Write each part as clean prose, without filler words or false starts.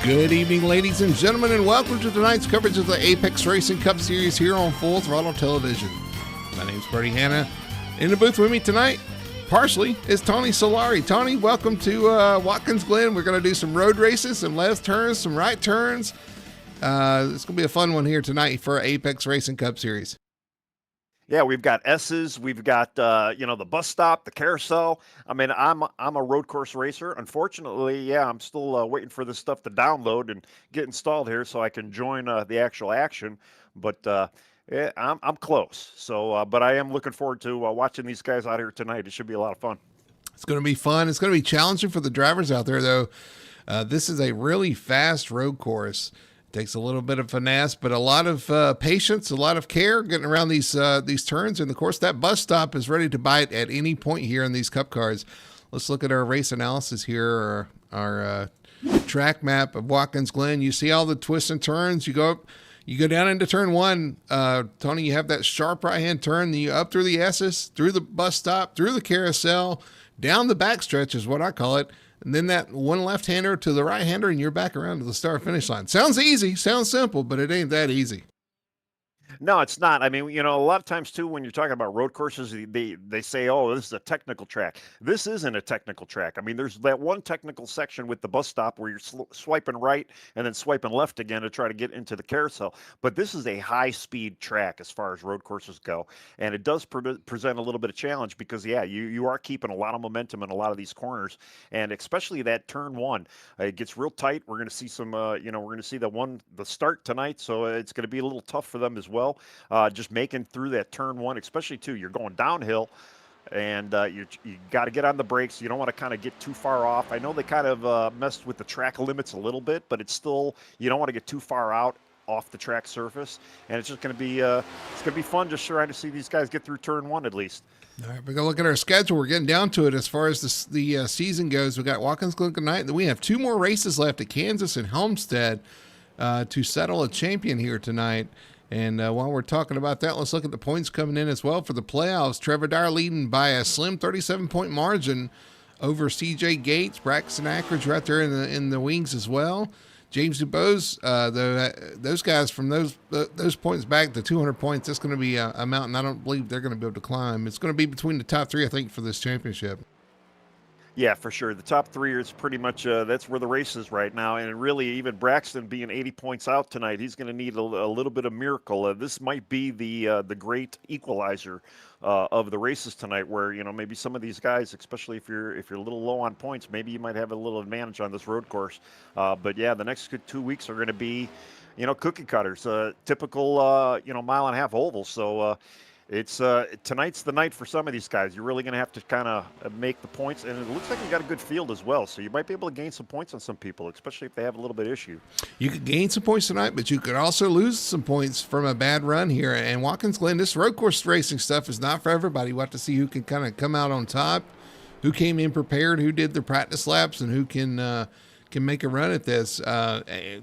Good evening, ladies and gentlemen, and welcome to tonight's coverage of the Apex Racing Cup Series here on Full Throttle Television. My name's Bertie Hanna. In the booth with me tonight, partially, is Tony Solari. Tony, welcome to Watkins, Glen. We're going to do some road races, some left turns, some right turns. It's going to be a fun one here tonight for Apex Racing Cup Series. Yeah, we've got S's, we've got the bus stop, the carousel. I mean, I'm a road course racer. Unfortunately, I'm still waiting for this stuff to download and get installed here so I can join the actual action. But I'm close. So, but I am looking forward to watching these guys out here tonight. It should be a lot of fun. It's going to be fun. It's going to be challenging for the drivers out there, though. This is a really fast road course. Takes a little bit of finesse, but a lot of patience, a lot of care getting around these turns. And of course, that bus stop is ready to bite at any point here in these Cup cars. Let's look at our race analysis here, our track map of Watkins Glen. You see all the twists and turns. You go down into turn one. Tony, you have that sharp right-hand turn. Then you up through the S's, through the bus stop, through the carousel, down the backstretch is what I call it. And then that one left-hander to the right-hander, and you're back around to the start-finish line. Sounds easy, sounds simple, but it ain't that easy. No, it's not. I mean, a lot of times too, when you're talking about road courses, they say, "Oh, this is a technical track." This isn't a technical track. I mean, there's that one technical section with the bus stop where you're swiping right and then swiping left again to try to get into the carousel. But this is a high-speed track as far as road courses go, and it does present a little bit of challenge because, you are keeping a lot of momentum in a lot of these corners, and especially that turn one, it gets real tight. We're going to see some, we're going to see the start tonight, so it's going to be a little tough for them as well. Just making through that turn one, especially too, you're going downhill and you got to get on the brakes. You don't want to kind of get too far off. I know they kind of messed with the track limits a little bit, but it's still, you don't want to get too far out off the track surface. And it's just going to be, it's going to be fun just trying to see these guys get through turn one at least. All right, we're going to look at our schedule. We're getting down to it as far as the season goes. We got Watkins Glen tonight, and then we have two more races left at Kansas and Homestead to settle a champion here tonight. And while we're talking about that, let's look at the points coming in as well for the playoffs. Trevor Dyer leading by a slim 37-point margin over C.J. Gates. Braxton Ackridge right there in the wings as well. James Dubose, those guys from those points back to 200 points, that's going to be a mountain I don't believe they're going to be able to climb. It's going to be between the top three, I think, for this championship. Yeah, for sure. The top three is pretty much that's where the race is right now. And really, even Braxton being 80 points out tonight, he's going to need a little bit of miracle. This might be the great equalizer of the races tonight, where maybe some of these guys, especially if you're a little low on points, maybe you might have a little advantage on this road course. But yeah, the next 2 weeks are going to be, cookie cutters, typical mile and a half ovals. So. It's tonight's the night for some of these guys. You're really going to have to kind of make the points, and it looks like you got a good field as well. So you might be able to gain some points on some people, especially if they have a little bit of issue. You could gain some points tonight, but you could also lose some points from a bad run here. And Watkins Glen, this road course racing stuff is not for everybody. We'll have to see who can kind of come out on top, who came in prepared, who did the practice laps, and who can make a run at this.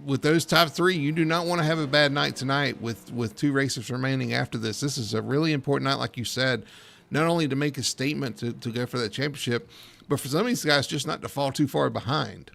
With those top three, you do not want to have a bad night tonight with two races remaining after this. This is a really important night, like you said, not only to make a statement to go for that championship, but for some of these guys just not to fall too far behind.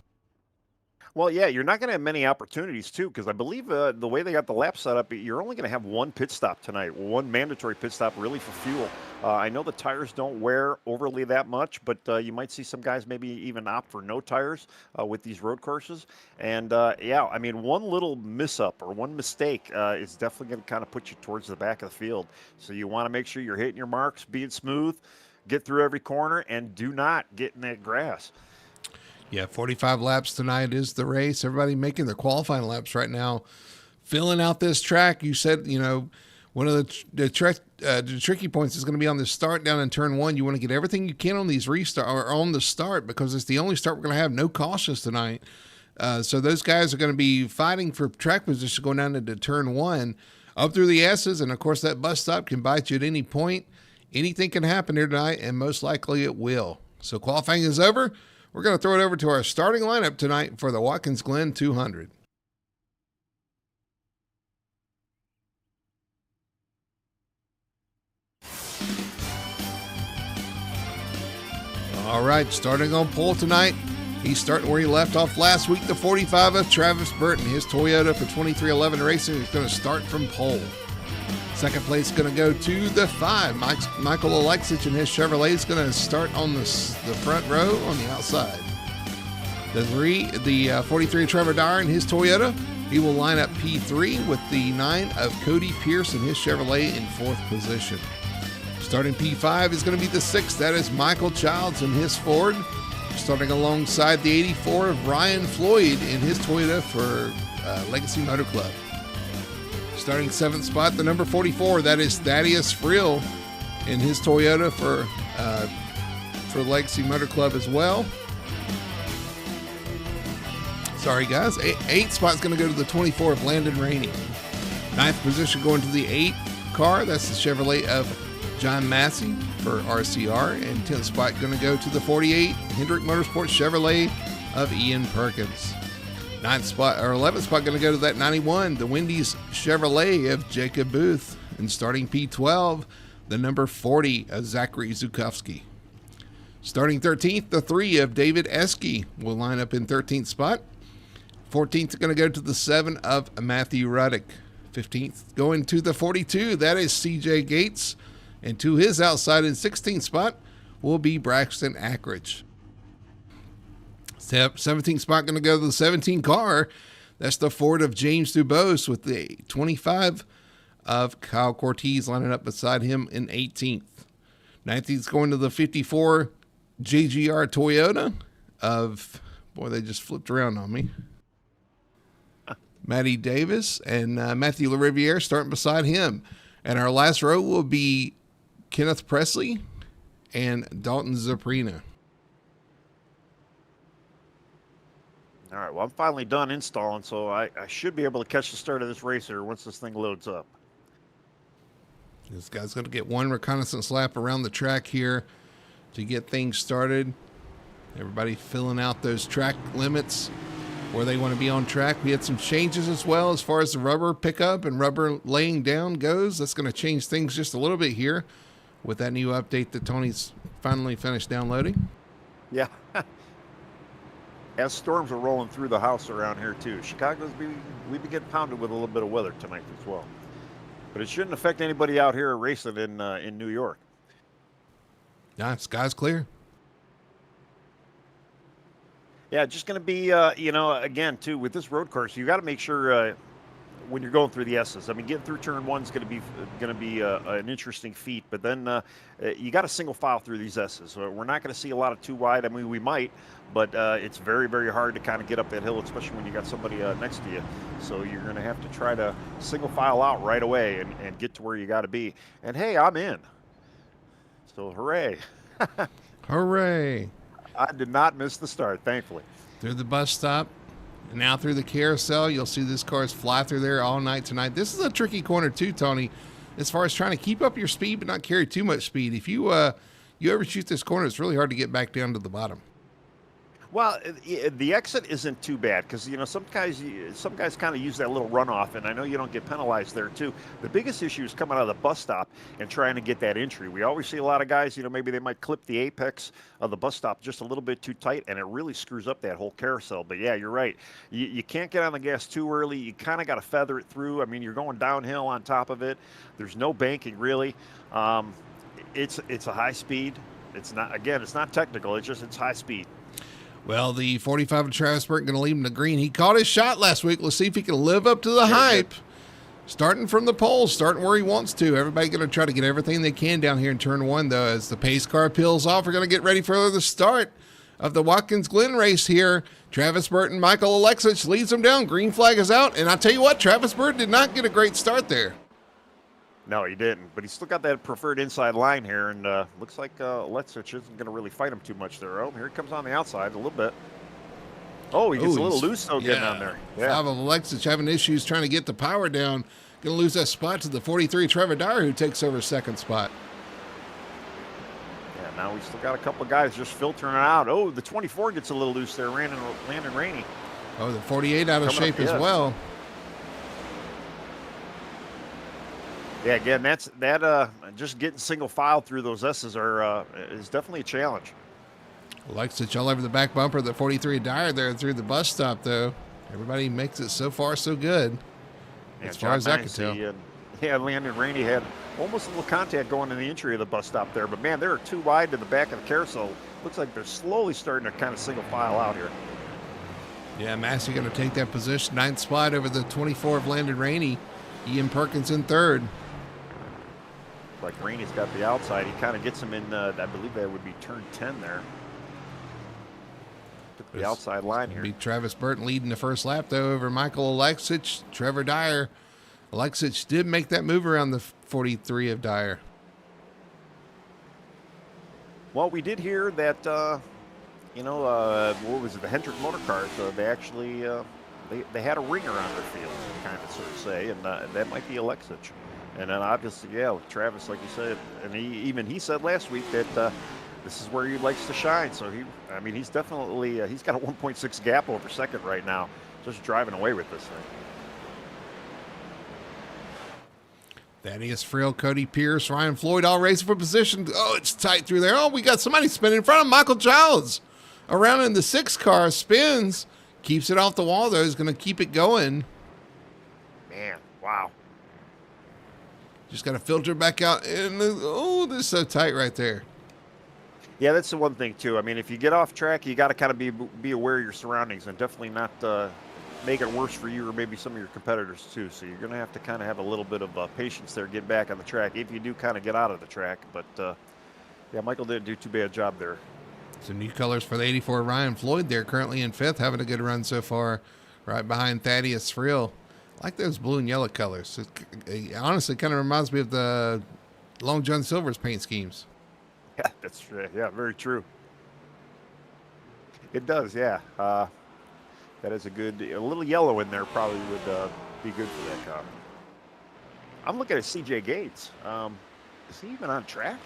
Well, yeah, you're not going to have many opportunities, too, because I believe the way they got the lap set up, you're only going to have one pit stop tonight, one mandatory pit stop really for fuel. I know the tires don't wear overly that much, but you might see some guys maybe even opt for no tires with these road courses. And, I mean, one little miss-up or one mistake is definitely going to kind of put you towards the back of the field. So you want to make sure you're hitting your marks, being smooth, get through every corner, and do not get in that grass. Yeah, 45 laps tonight is the race. Everybody making their qualifying laps right now, filling out this track. You said, one of the tricky points is going to be on the start down in turn one. You want to get everything you can on these restart or on the start because it's the only start we're going to have. No cautions tonight. So those guys are going to be fighting for track position going down into turn one, up through the S's. And, of course, that bus stop can bite you at any point. Anything can happen here tonight, and most likely it will. So qualifying is over. We're going to throw it over to our starting lineup tonight for the Watkins Glen 200. All right, starting on pole tonight, He's starting where he left off last week, the 45 of Travis Burton. His Toyota for 2311 Racing is going to start from pole. Second place is going to go to the 5. Michael Alexich and his Chevrolet is going to start on the front row on the outside. The 43 Trevor Dyer and his Toyota, he will line up P3 with the 9 of Cody Pierce and his Chevrolet in 4th position. Starting P5 is going to be the 6. That is Michael Childs and his Ford. Starting alongside the 84 of Ryan Floyd in his Toyota for Legacy Motor Club. Starting 7th spot, the number 44, that is Thaddeus Friel in his Toyota for Legacy Motor Club as well. Sorry, guys. 8th spot is going to go to the 24 of Landon Rainey. 9th position going to the 8 car. That's the Chevrolet of John Massey for RCR. And 10th spot going to go to the 48 Hendrick Motorsports Chevrolet of Ian Perkins. 9th spot or 11th spot going to go to that 91, the Wendy's Chevrolet of Jacob Booth. And starting P12, the number 40 of Zachary Zukowski. Starting 13th, the 3 of David Esky will line up in 13th spot. 14th is going to go to the 7 of Matthew Ruddick. 15th going to the 42, that is CJ Gates. And to his outside in 16th spot will be Braxton Ackridge. 17th spot going to go to the 17 car. That's the Ford of James Dubose with the 25 of Kyle Cortez lining up beside him in 18th. 19th is going to the 54 JGR Toyota of, boy, they just flipped around on me. Matty Davis and Matthew LaRiviere starting beside him. And our last row will be Kenneth Presley and Dalton Zaprina. All right, well, I'm finally done installing, so I should be able to catch the start of this race here once this thing loads up. This guy's going to get one reconnaissance lap around the track here to get things started. Everybody filling out those track limits where they want to be on track. We had some changes as well as far as the rubber pickup and rubber laying down goes. That's going to change things just a little bit here with that new update that Tony's finally finished downloading. Yeah. As storms are rolling through the house around here too. Chicago's we've been getting pounded with a little bit of weather tonight as well. But it shouldn't affect anybody out here racing in New York. Yeah, sky's clear. Yeah, just going to be, again, too, with this road course, you got to make sure when you're going through the S's. I mean, getting through turn 1 is going to be an interesting feat. But then you got to single file through these S's. We're not going to see a lot of too wide. I mean, we might, but it's very, very hard to kind of get up that hill, especially when you got somebody next to you. So you're going to have to try to single file out right away and get to where you got to be. And hey, I'm in. So hooray! Hooray! I did not miss the start, thankfully. Through the bus stop, and now through the carousel, you'll see this cars fly through there all night tonight. This is a tricky corner too, Tony, as far as trying to keep up your speed but not carry too much speed. If you overshoot this corner, it's really hard to get back down to the bottom. Well, the exit isn't too bad because, some guys kind of use that little runoff, and I know you don't get penalized there, too. The biggest issue is coming out of the bus stop and trying to get that entry. We always see a lot of guys, maybe they might clip the apex of the bus stop just a little bit too tight, and it really screws up that whole carousel. But, yeah, you're right. You can't get on the gas too early. You kind of got to feather it through. I mean, you're going downhill on top of it. There's no banking, really. It's a high speed. It's not technical. It's high speed. Well, the 45 of Travis Burton going to leave him to green. He caught his shot last week. Let's see if he can live up to the hype. Starting from the pole, starting where he wants to. Everybody going to try to get everything they can down here in turn 1, though. As the pace car peels off, we're going to get ready for the start of the Watkins Glen race here. Travis Burton, Michael Alexich leads them down. Green flag is out. And I tell you what, Travis Burton did not get a great start there. No, he didn't, but he still got that preferred inside line here, and looks like Alexich isn't going to really fight him too much there. Oh, here he comes on the outside a little bit. Oh, he gets a little loose getting on there. Yeah. 5 of Alexich having issues trying to get the power down. Going to lose that spot to the 43 Trevor Dyer, who takes over second spot. Yeah, now we still got a couple of guys just filtering it out. Oh, the 24 gets a little loose there, Landon Rainey. Oh, the 48 out of shape as well. Yeah, again, just getting single file through those S's is definitely a challenge. Alexich all over the back bumper of the 43 Dyer there through the bus stop, though. Everybody makes it so far so good, as far as I can tell. Yeah, Landon Rainey had almost a little contact going in the entry of the bus stop there, but man, they're too wide to the back of the carousel. Looks like they're slowly starting to kind of single file out here. Yeah, Massey going to take that position. 9th spot over the 24 of Landon Rainey. Ian Perkins in 3rd. Like Rainey's got the outside. He kind of gets him in, I believe that would be turn 10 there. Took the outside line here. Be Travis Burton leading the first lap, though, over Michael Alexich, Trevor Dyer. Alexich did make that move around the 43 of Dyer. Well, we did hear that, what was it, the Hendrick Motor Cars, they actually, they had a ringer on their field, kind of sort of say, and that might be Alexich. And then obviously, yeah, with Travis, like you said, and he said last week that this is where he likes to shine. So he's definitely, he's got a 1.6 gap over second right now, just driving away with this thing. Thaddeus Friel, Cody Pierce, Ryan Floyd all racing for position. Oh, it's tight through there. Oh, we got somebody spinning in front of Michael Giles. Around in the 6 car, spins, keeps it off the wall, though. He's going to keep it going. Man, wow. Just got to filter back out. And, oh, this is so tight right there. Yeah, that's the one thing, too. I mean, if you get off track, you got to kind of be aware of your surroundings and definitely not make it worse for you or maybe some of your competitors, too. So you're going to have to kind of have a little bit of patience there, get back on the track if you do kind of get out of the track. But, yeah, Michael didn't do too bad a job there. Some new colors for the 84 Ryan Floyd there, currently in 5th, having a good run so far, right behind Thaddeus Friel. I like those blue and yellow colors. It honestly kind of reminds me of the Long John Silver's paint schemes. Yeah, that's yeah, very true. It does, yeah. That is a little yellow in there probably would be good for that car. I'm looking at CJ Gates. Is he even on track?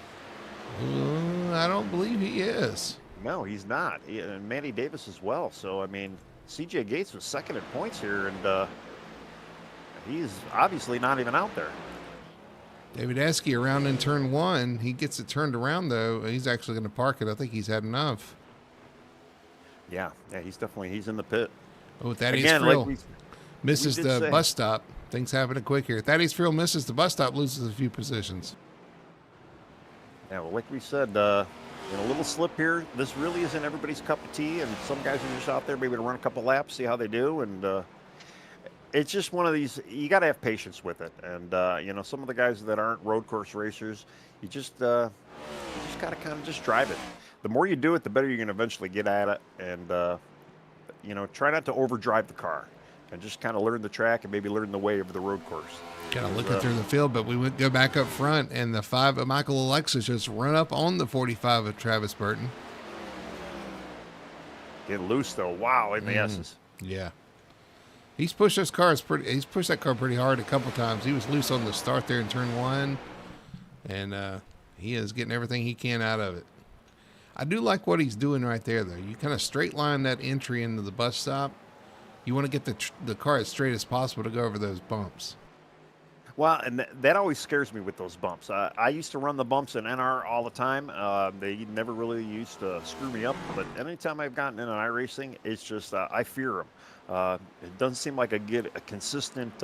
I don't believe he is. No, he's not. And Manny Davis as well. So, I mean, CJ Gates was second in points here, and he's obviously not even out there. David Esky around in turn 1. He gets it turned around, though. He's actually going to park it. I think he's had enough. Yeah, he's in the pit. Oh, Thaddeus Friel misses the bus stop. Things happening quick here. Thaddeus Friel misses the bus stop, loses a few positions. Yeah, well, like we said, in a little slip here, this really isn't everybody's cup of tea, and some guys are just out there maybe to run a couple laps, see how they do, and it's just one of these, you got to have patience with it. And, some of the guys that aren't road course racers, you just got to kind of just drive it. The more you do it, the better you're going to eventually get at it. And, try not to overdrive the car and just kind of learn the track and maybe learn the way of the road course. Kind of looking through the field, but we would go back up front, and the 5 of Michael Alexis just run up on the 45 of Travis Burton. Get loose, though. Wow, in the S's. Yeah. He's pushed that car pretty hard a couple times. He was loose on the start there in turn 1, and he is getting everything he can out of it. I do like what he's doing right there, though. You kind of straight line that entry into the bus stop. You want to get the car as straight as possible to go over those bumps. Well, and that always scares me with those bumps. I used to run the bumps in NR all the time. They never really used to screw me up, but anytime I've gotten in an iRacing, it's just I fear them. It doesn't seem like I get a consistent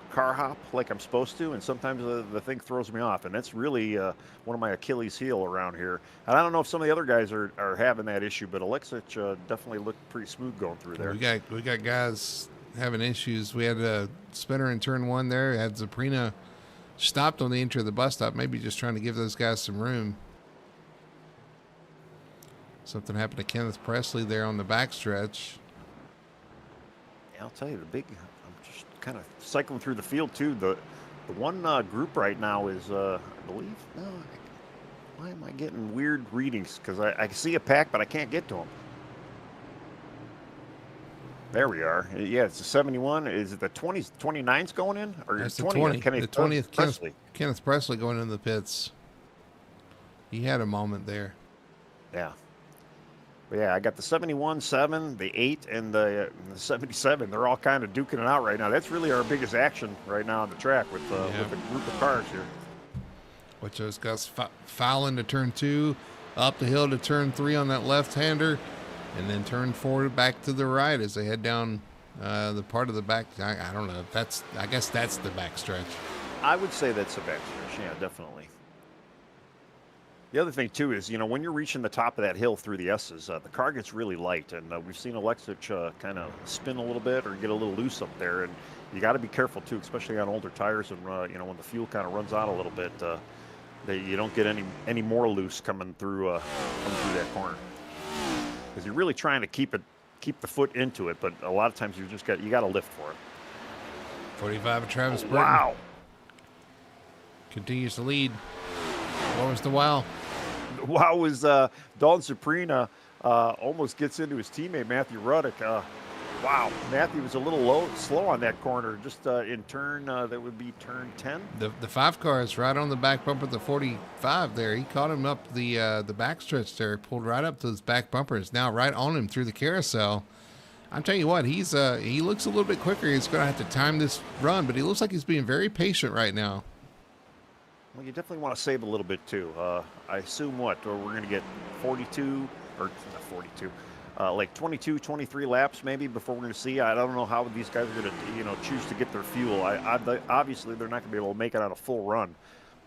car hop like I'm supposed to, and sometimes the thing throws me off, and that's really one of my Achilles heel around here. And I don't know if some of the other guys are having that issue, but Alexich definitely looked pretty smooth going through there. We got guys having issues. We had a spinner in turn 1 there. Had Zaprina stopped on the entry of the bus stop, maybe just trying to give those guys some room. Something happened to Kenneth Presley there on the backstretch. Yeah, I'll tell you, I'm just kind of cycling through the field too. The one group right now is, I believe, why am I getting weird readings? Because I see a pack, but I can't get to them. There we are. Yeah, it's the 71. Is it the 20s, 29s going in? Or that's 20, the 20th. The 20th, Kenneth Presley going into the pits. He had a moment there. Yeah. But yeah, I got the 71, 7, the 8, and the 77. They're all kind of duking it out right now. That's really our biggest action right now on the track with a group of cars here. Which those guys file into turn 2. up the hill to turn 3 on that left-hander, and then turn 4 back to the right as they head down the part of the back. I don't know. I guess that's the back stretch. I would say that's a back stretch. Yeah, definitely. The other thing too is, when you're reaching the top of that hill through the S's, the car gets really light, and we've seen Alexich kind of spin a little bit or get a little loose up there, and you got to be careful too, especially on older tires, and when the fuel kind of runs out a little bit, you don't get any more loose coming through that corner, because you're really trying to keep the foot into it, but a lot of times you got to lift for it. 45 of Travis Burton. Wow. Continues to lead. What was the wow? The wow was Dalton Suprina almost gets into his teammate Matthew Ruddick. Wow, Matthew was a little slow on that corner, just in turn, that would be turn 10. The 5 car is right on the back bumper of the 45 there. He caught him up the backstretch there, pulled right up to his back bumper. It's now right on him through the carousel. I'm telling you what, he looks a little bit quicker. He's going to have to time this run, but he looks like he's being very patient right now. Well, you definitely want to save a little bit too. I assume we're going to get 42, or not 42, like 22, 23 laps maybe before we're going to see. I don't know how these guys are going to, choose to get their fuel. Obviously, they're not going to be able to make it on a full run.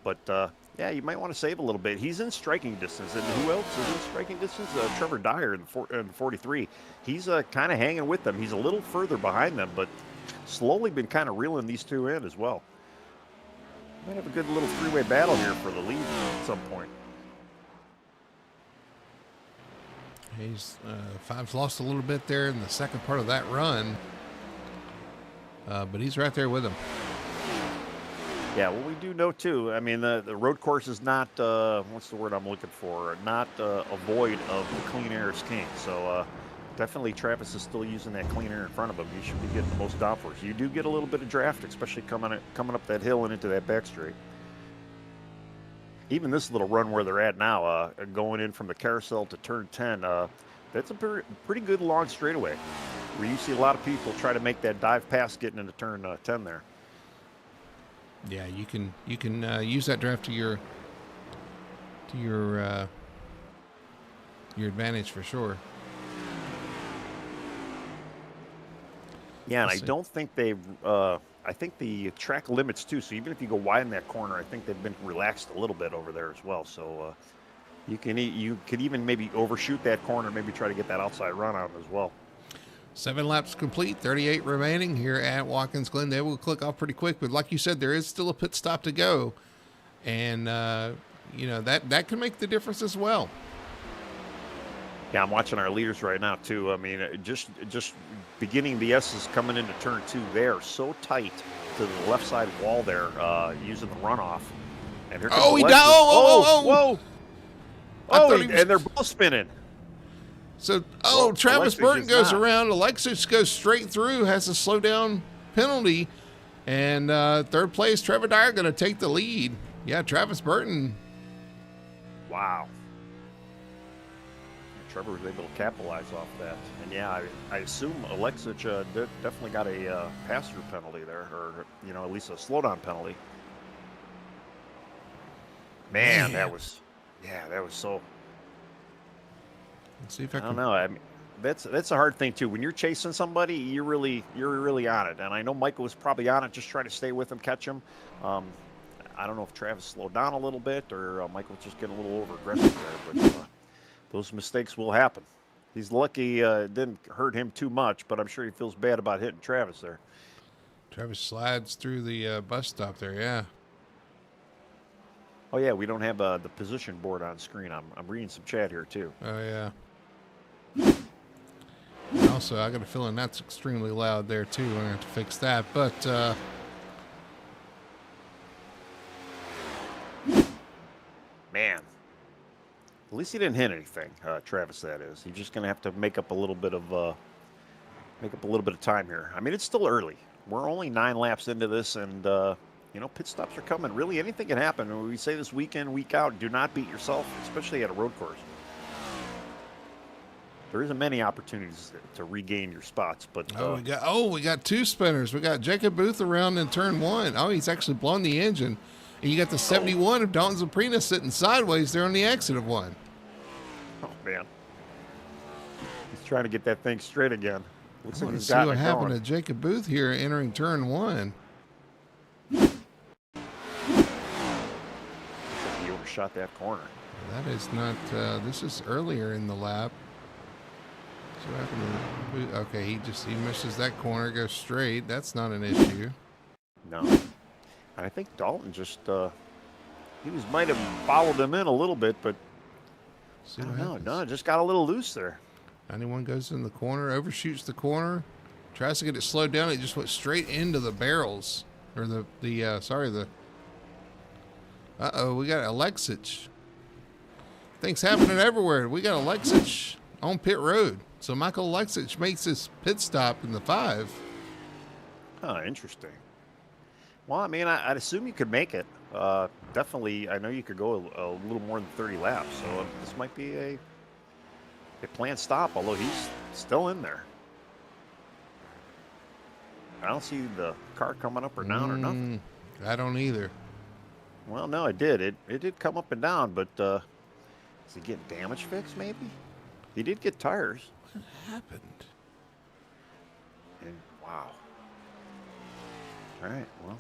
But, yeah, you might want to save a little bit. He's in striking distance. And who else is in striking distance? Trevor Dyer in the 43. He's kind of hanging with them. He's a little further behind them, but slowly been kind of reeling these two in as well. Might have a good little three-way battle here for the lead at some point. He's 5's lost a little bit there in the second part of that run, but he's right there with him. Yeah, well, we do know too. I mean, the road course is not what's the word I'm looking for? Not a void of the clean air is king. So definitely, Travis is still using that clean air in front of him. He should be getting the most downforce. You do get a little bit of draft, especially coming up that hill and into that back straight. Even this little run where they're at now, going in from the carousel to turn 10, that's a pretty good long straightaway, where you see a lot of people try to make that dive pass getting into turn 10 there. Yeah, you can use that draft to your advantage for sure. Yeah, and I don't think they've. I think the track limits too. So even if you go wide in that corner, I think they've been relaxed a little bit over there as well. So you could even maybe overshoot that corner, maybe try to get that outside run out as well. 7 laps complete, 38 remaining here at Watkins Glen. They will click off pretty quick, but like you said, there is still a pit stop to go, and that can make the difference as well. Yeah, I'm watching our leaders right now too. I mean, just beginning the S's coming into turn 2, they are so tight to the left side wall there, using the runoff. And here comes whoa! And they're both spinning. So, Travis Burton goes around. Alexis goes straight through, has a slow down penalty, and third place, Trevor Dyer going to take the lead. Yeah, Travis Burton. Wow. Trevor was able to capitalize off that. And yeah, I assume Alexich definitely got a pass-through penalty there, or at least a slowdown penalty. Man, that was so. Let's see if I don't know. I mean, that's a hard thing too. When you're chasing somebody, you're really on it. And I know Michael was probably on it, just trying to stay with him, catch him. I don't know if Travis slowed down a little bit, or Michael was just getting a little over aggressive there, but. Those mistakes will happen. He's lucky it didn't hurt him too much, but I'm sure he feels bad about hitting Travis there. Travis slides through the bus stop there, yeah. Oh, yeah, we don't have the position board on screen. I'm reading some chat here, too. Oh, yeah. And also, I got a feeling that's extremely loud there, too. We're going to have to fix that, but... Man. At least he didn't hit anything, Travis. That is. He's just going to have to make up a little bit of time here. I mean, it's still early. We're only 9 laps into this, and pit stops are coming. Really, anything can happen. When we say this week in, week out, do not beat yourself, especially at a road course. There isn't many opportunities to regain your spots, but we got 2 spinners. We got Jacob Booth around in turn 1. Oh, he's actually blown the engine. And you got the 71 of Dalton Zaprina sitting sideways there on the exit of 1. man. He's trying to get that thing straight again. Looks I like want to he's see got what it happened going. to Jacob Booth here entering turn 1. Looks like he overshot that corner. That is not, this is earlier in the lap. So what happened to Booth? Okay, he misses that corner, goes straight. That's not an issue. No. And I think Dalton just, might have followed him in a little bit, but See I what don't know. happens. No, it just got a little loose there. 91 goes in the corner, overshoots the corner, tries to get it slowed down. It just went straight into the barrels, or uh-oh, we got Alexich. Things happening everywhere. We got Alexich on pit road. So Michael Alexich makes his pit stop in the 5. Huh, interesting. Well, I mean, I'd assume you could make it. Definitely, I know you could go a little more than 30 laps, so this might be a planned stop, although he's still in there. I don't see the car coming up or down or nothing. I don't either. Well, no, it did. It did come up and down, but is he getting damage fixed, maybe? He did get tires. What happened? And wow. All right, well.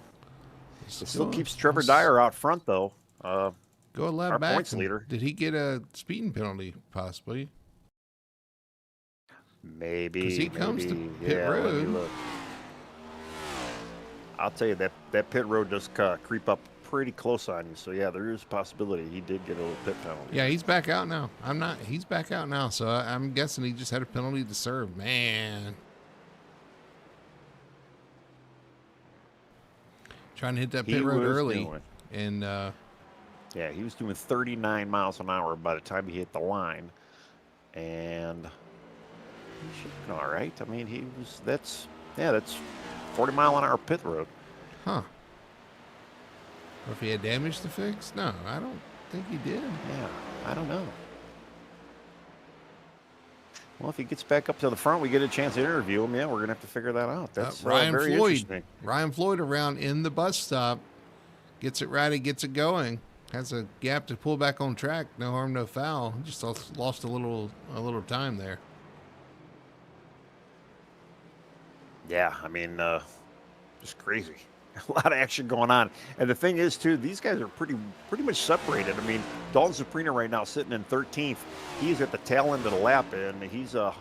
Let's It still go- keeps Trevor let's Dyer out front, though. Go a lap our back. points leader. Did he get a speeding penalty, possibly? Maybe. 'Cause he comes to pit yeah, let me road. look. I'll tell you, that pit road does creep up pretty close on you. So, yeah, there is a possibility he did get a little pit penalty. Yeah, he's back out now. He's back out now, so I'm guessing he just had a penalty to serve. Man. Trying to hit that pit road early. And yeah, he was doing 39 miles an hour by the time he hit the line. And he should have been all right. I mean, that's 40-mile-an-hour pit road. Huh. Or if he had damage to fix? No, I don't think he did. Yeah, I don't know. Well, if he gets back up to the front, we get a chance to interview him. Yeah, we're going to have to figure that out. That's Ryan very Floyd. interesting. Ryan Floyd around in the bus stop. Gets it right, he gets it going. Has a gap to pull back on track. No harm, no foul. Just lost a little time there. Yeah, I mean, just crazy. A lot of action going on. And the thing is, too, these guys are pretty much separated. I mean, Dalton Zuprina right now sitting in 13th. He's at the tail end of the lap, and he's a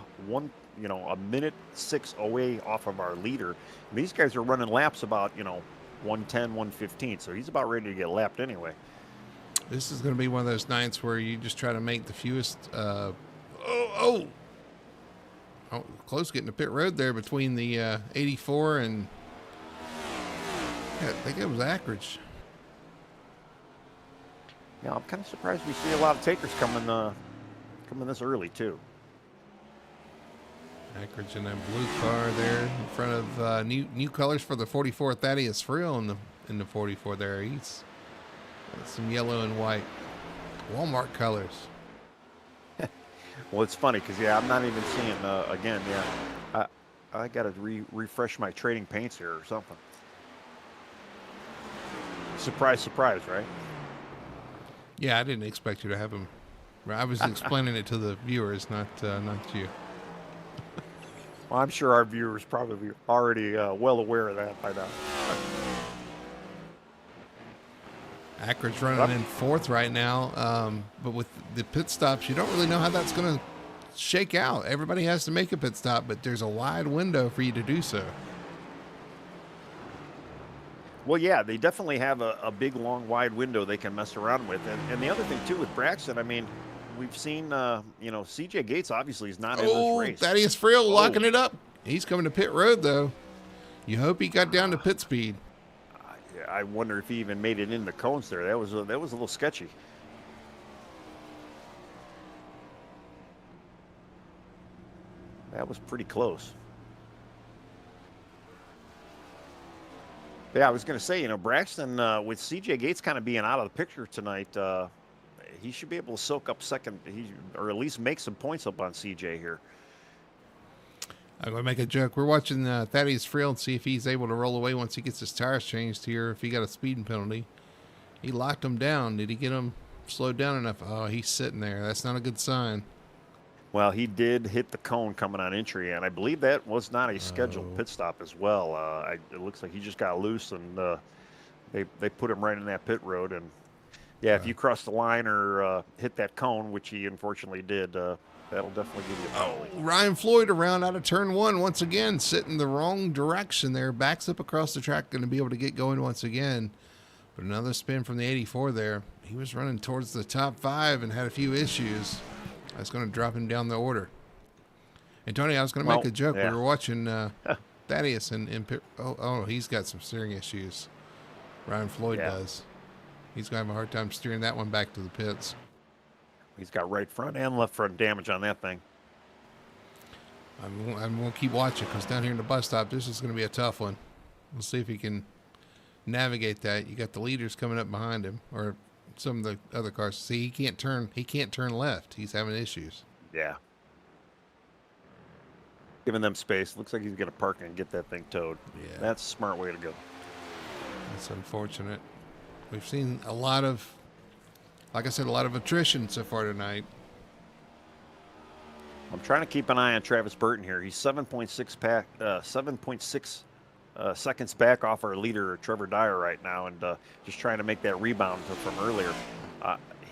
minute 6 away off of our leader. And these guys are running laps about, 110, 115. So he's about ready to get lapped anyway. This is going to be one of those nights where you just try to make the fewest. Close getting to pit road there between the 84 and. Yeah, I think it was Ackridge. Yeah, I'm kind of surprised we see a lot of takers coming this early too. Ackridge in that blue car there in front of new colors for the 44 Thaddeus Frill in the 44 there. He's got some yellow and white Walmart colors. Well, it's funny because I'm not even seeing again. Yeah, I got to refresh my trading paints here or something. Surprise, surprise, right? Yeah, I didn't expect you to have him. I was explaining it to the viewers, not you. Well, I'm sure our viewers probably already well aware of that by now. Ackridge running in 4th right now, but with the pit stops, you don't really know how that's going to shake out. Everybody has to make a pit stop, but there's a wide window for you to do so. Well, yeah, they definitely have a big, long, wide window they can mess around with. And the other thing, too, with Braxton, I mean, we've seen, CJ Gates obviously is not in this race. Thaddeus Frill locking it up. He's coming to pit road, though. You hope he got down to pit speed. I wonder if he even made it in the cones there. That was a little sketchy. That was pretty close. Yeah, I was going to say, Braxton, with CJ Gates kind of being out of the picture tonight, he should be able to soak up second, or at least make some points up on CJ here. I'm going to make a joke. We're watching Thaddeus Frill and see if he's able to roll away once he gets his tires changed here, if he got a speeding penalty. He locked him down. Did he get him slowed down enough? Oh, he's sitting there. That's not a good sign. Well, he did hit the cone coming on entry, and I believe that was not a scheduled Oh, pit stop as well. It looks like he just got loose, and they put him right in that pit road. And yeah, if uh, you cross the line or hit that cone, which he unfortunately did, that'll definitely give you a oh, penalty. Ryan Floyd around out of turn one once again, sitting the wrong direction there. Backs up across the track, going to be able to get going once again. But another spin from the 84 there. He was running towards the top five and had a few issues. That's going to drop him down the order. And Tony, I was going to make Well, a joke. We yeah, were watching Thaddeus and he's got some steering issues. Ryan Floyd yeah, does. He's going to have a hard time steering that one back to the pits. he's got right front and left front damage on that thing. I'm going to keep watching because down here in the bus stop, this is going to be a tough one. We'll see if he can navigate that. You got the leaders coming up behind him, or some of the other cars. See, he can't turn. He can't turn left. He's having issues. Yeah, giving them space. Looks like he's going to park and get that thing towed. Yeah, That's a smart way to go. that's unfortunate. We've seen a lot of, like I said, a lot of attrition so far tonight. I'm trying to keep an eye on Travis Burton here. He's 7.6 seconds back off our leader Trevor Dyer right now, and just trying to make that rebound from earlier.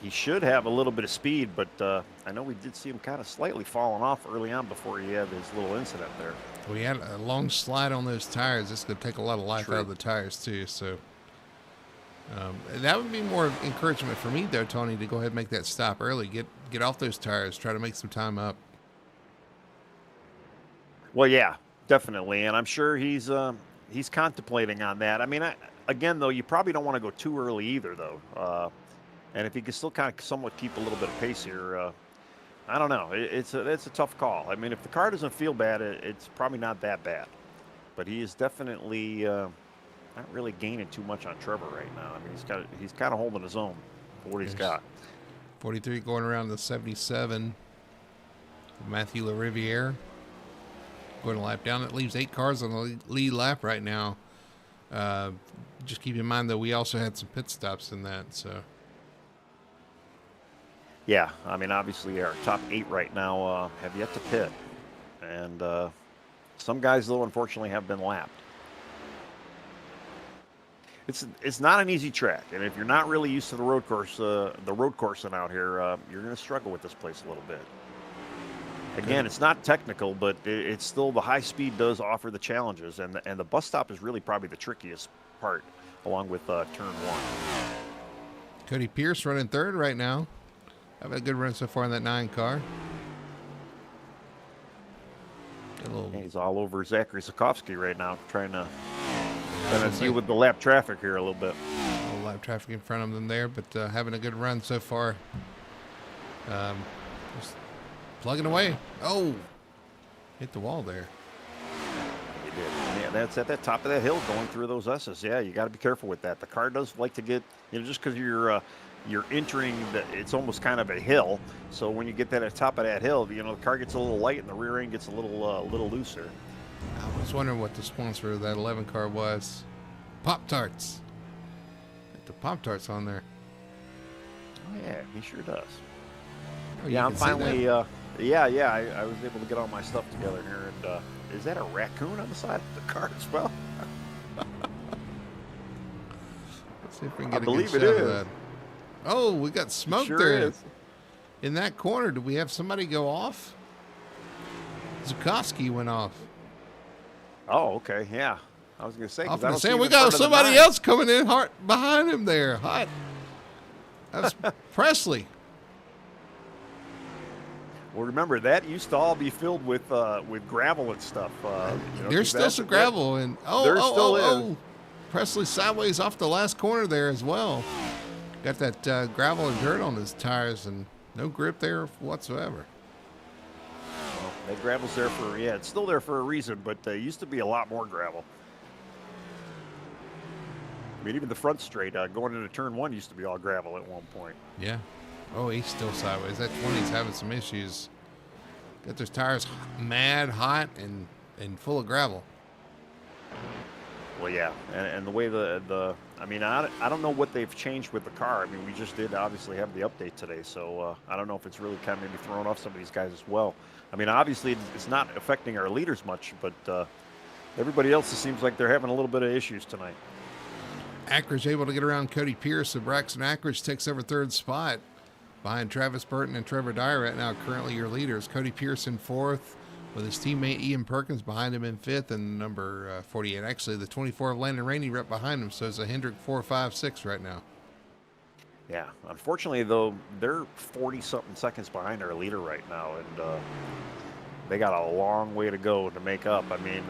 He should have a little bit of speed, but I know we did see him kind of slightly falling off early on before he had his little incident there. We had a long slide on those tires. It's going to take a lot of life out of the tires too. So that would be more encouragement for me, though, Tony, to go ahead and make that stop early. Get off those tires. Try to make some time up. Well, yeah, definitely, and I'm sure he's contemplating on that. I mean, again, though, you probably don't want to go too early either, though. And if he can still kind of somewhat keep a little bit of pace here, I don't know. It's a tough call. I mean, if the car doesn't feel bad, it's probably not that bad. But he is definitely not really gaining too much on Trevor right now. I mean, he's kind of holding his own for what he's got. 43 going around the 77. Matthew LaRiviere going a lap down. It leaves 8 cars on the lead lap right now. Just keep in mind that we also had some pit stops in that. So. Yeah, I mean, obviously our top 8 right now have yet to pit, and some guys, though, unfortunately have been lapped. It's not an easy track, and if you're not really used to the road coursing out here, you're going to struggle with this place a little bit. Again, it's not technical, but it's still, the high speed does offer the challenges, and the bus stop is really probably the trickiest part, along with turn 1. Cody Pierce running third right now. Having a good run so far in that 9 car. He's all over Zachary Sikorsky right now, trying to deal with the lap traffic here a little bit. A little lap traffic in front of them there, but having a good run so far. Just plugging away. Oh, hit the wall there. He did. Yeah, that's at the top of that hill going through those S's. Yeah, you got to be careful with that. The car does like to get, just because you're entering it's almost kind of a hill. So when you get that at the top of that hill, the car gets a little light and the rear end gets a little looser. I was wondering what the sponsor of that 11 car was. Pop-Tarts. Got the Pop-Tarts on there. Oh, yeah, he sure does. Oh, yeah, I'm finally, I was able to get all my stuff together here. And is that a raccoon on the side of the car as well? Let's see if we can get I a believe good it shot is. of that. Oh, we got smoke Sure there. is. In that corner, did we have somebody go off? Zukoski went off. Oh, okay, yeah. I was going to say, I was because I gonna don't say see him we in front got of the somebody 9. else coming in hard behind him there. Hot. That's Presley. Well, remember, that used to all be filled with gravel and stuff. There's still some gravel, and There still is. Presley sideways off the last corner there as well. Got that gravel and dirt on his tires, and no grip there whatsoever. Well, that gravel's there it's still there for a reason, but there used to be a lot more gravel. I mean, even the front straight going into turn 1 used to be all gravel at one point. Yeah. Oh, he's still sideways. That 20's having some issues. Got those tires mad hot and full of gravel. Well, yeah, and the way I mean, I don't know what they've changed with the car. I mean, we just did obviously have the update today, so I don't know if it's really kind of maybe throwing off some of these guys as well. I mean, obviously it's not affecting our leaders much, but everybody else, it seems like they're having a little bit of issues tonight. Ackridge able to get around Cody Pierce, so Braxton Ackridge takes over third spot behind Travis Burton and Trevor Dyer right now, currently your leaders. Cody Pierce in fourth, with his teammate Ian Perkins behind him in fifth, and number 48. Actually, the 24 of Landon Rainey right behind him, so it's a Hendrick 4, 5, 6 right now. Yeah, unfortunately, though, they're 40-something seconds behind our leader right now, and they got a long way to go to make up. I mean,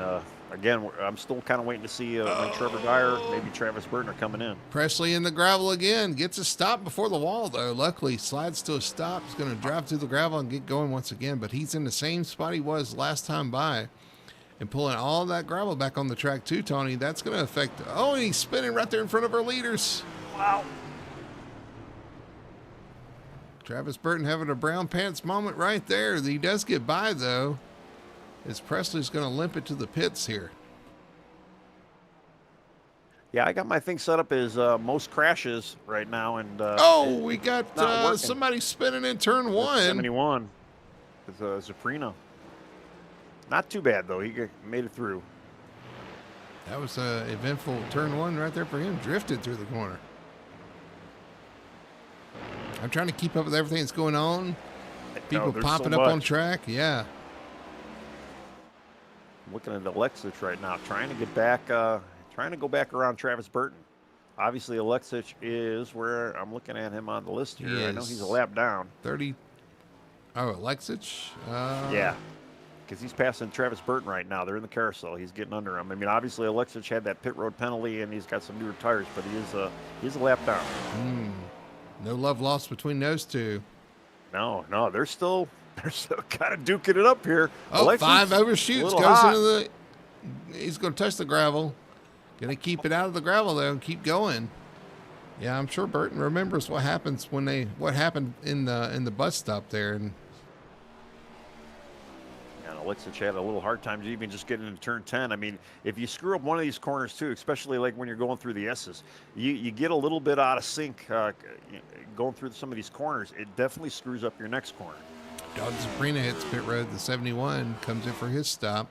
again, I'm still kind of waiting to see when Trevor Dyer, maybe Travis Burton are coming in. Presley in the gravel again. Gets a stop before the wall, though. Luckily, slides to a stop. He's going to drive through the gravel and get going once again, but he's in the same spot he was last time by. And pulling all that gravel back on the track, too, Tony. That's going to affect... Oh, and he's spinning right there in front of our leaders. Wow. Travis Burton having a brown pants moment right there. He does get by, though, as Presley's going to limp it to the pits here. Yeah, I got my thing set up as most crashes right now, and we got somebody spinning in turn one. 71. It's Zaprino. Not too bad though. He made it through. That was a eventful turn one right there for him. Drifted through the corner. I'm trying to keep up with everything that's going on. People popping up on track. Yeah. Looking at Alexich right now, trying to get back, trying to go back around Travis Burton. Obviously, Alexich is where I'm looking at him on the list here. I know he's a lap down. 30. Oh, Alexich? Yeah, because he's passing Travis Burton right now. They're in the carousel. He's getting under him. I mean, obviously, Alexich had that pit road penalty, and he's got some newer tires, but he's a lap down. No love lost between those two. No, they're still kind of duking it up here. Oh, Alexis, 5 overshoots, goes hot. into the... He's going to touch the gravel. Going to keep it out of the gravel, though, and keep going. Yeah, I'm sure Burton remembers what happened in the bus stop there. And Alexich had a little hard time even just getting into turn 10. I mean, if you screw up one of these corners too, especially like when you're going through the S's, you get a little bit out of sync going through some of these corners. It definitely screws up your next corner. Dalton Sabrina hits pit road. The 71 comes in for his stop.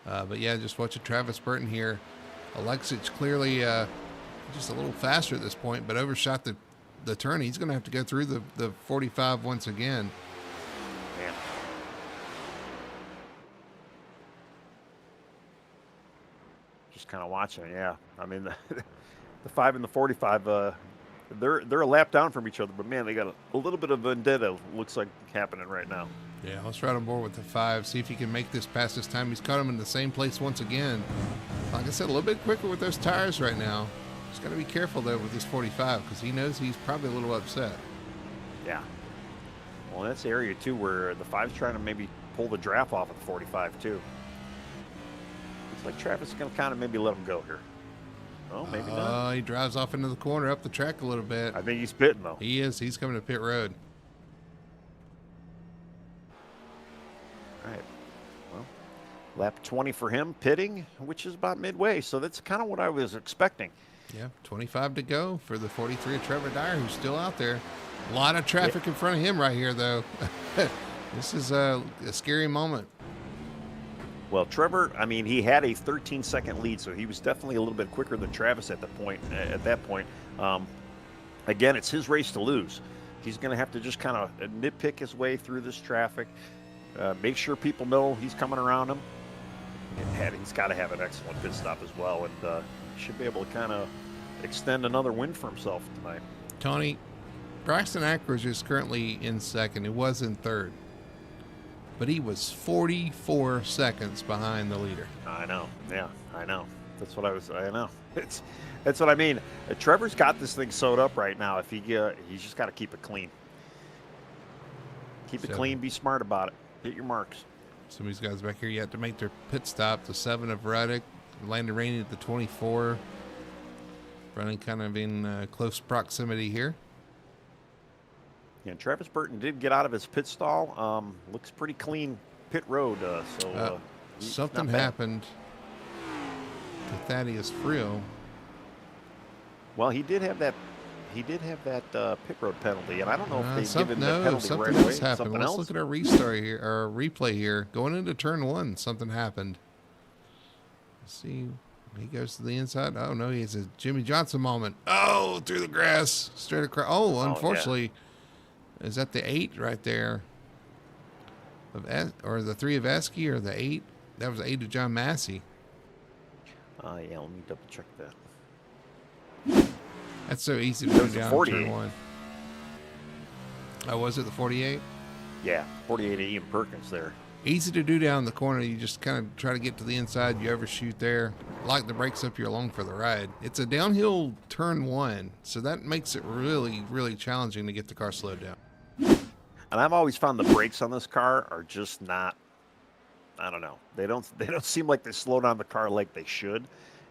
But yeah, just watching Travis Burton here. Alexich clearly just a little faster at this point, but overshot the turn. He's going to have to go through the 45 once again. Man. Just kind of watching it, yeah. I mean, the 5 and the 45, they're a lap down from each other, but man, they got a little bit of vendetta, looks like, happening right now. Yeah, let's ride on board with the 5, see if he can make this pass this time. He's caught him in the same place once again. Like I said, a little bit quicker with those tires right now. Just got to be careful, though, with this 45, because he knows he's probably a little upset. Yeah. Well, that's the area, too, where the 5's trying to maybe pull the draft off of the 45, too. It's like Travis is going to kind of maybe let him go here. Oh, maybe not. He drives off into the corner, up the track a little bit. I think he's pitting, though. He is. He's coming to pit road. All right. Well, lap 20 for him, pitting, which is about midway. So that's kind of what I was expecting. Yeah, 25 to go for the 43 of Trevor Dyer, who's still out there. A lot of traffic in front of him right here, though. This is a scary moment. Well, Trevor, I mean, he had a 13-second lead, so he was definitely a little bit quicker than Travis at that point. Again, it's his race to lose. He's going to have to just kind of nitpick his way through this traffic, make sure people know he's coming around him. And he's got to have an excellent pit stop as well, and he should be able to kind of extend another win for himself tonight. Tony, Braxton Ackridge is currently in second. He was in third. But he was 44 seconds behind the leader. I know. Yeah, I know. I know. That's what I mean. Trevor's got this thing sewed up right now. If he's just got to keep it clean. Keep it clean. Be smart about it. Hit your marks. Some of these guys back here yet to make their pit stop. The 7 of Reddick, Landon Rainey at the 24. Running kind of in close proximity here. Yeah, Travis Burton did get out of his pit stall. Looks pretty clean pit road. Something happened. to Thaddeus Friel. Well, he did have that. He did have that pit road penalty, and I don't know if they've given the penalty something right else away. happened. Something Let's else? look at our restart here, our replay here. Going into turn one, something happened. Let's see. He goes to the inside. Oh no, he has a Jimmy Johnson moment. Oh, through the grass, straight across. Oh, unfortunately, is that the 8 right there? Or the 3 of Esky, or the 8? That was the 8 of John Massey. Yeah, let me double check that. That's so easy to go down in 48. turn one. Oh, was it the 48? Yeah, 48 Ian Perkins there. Easy to do down the corner. You just kind of try to get to the inside. You overshoot there. Lock the brakes up. You're along for the ride. It's a downhill turn one, so that makes it really, really challenging to get the car slowed down. And I've always found the brakes on this car are just not. I don't know. They don't seem like they slow down the car like they should.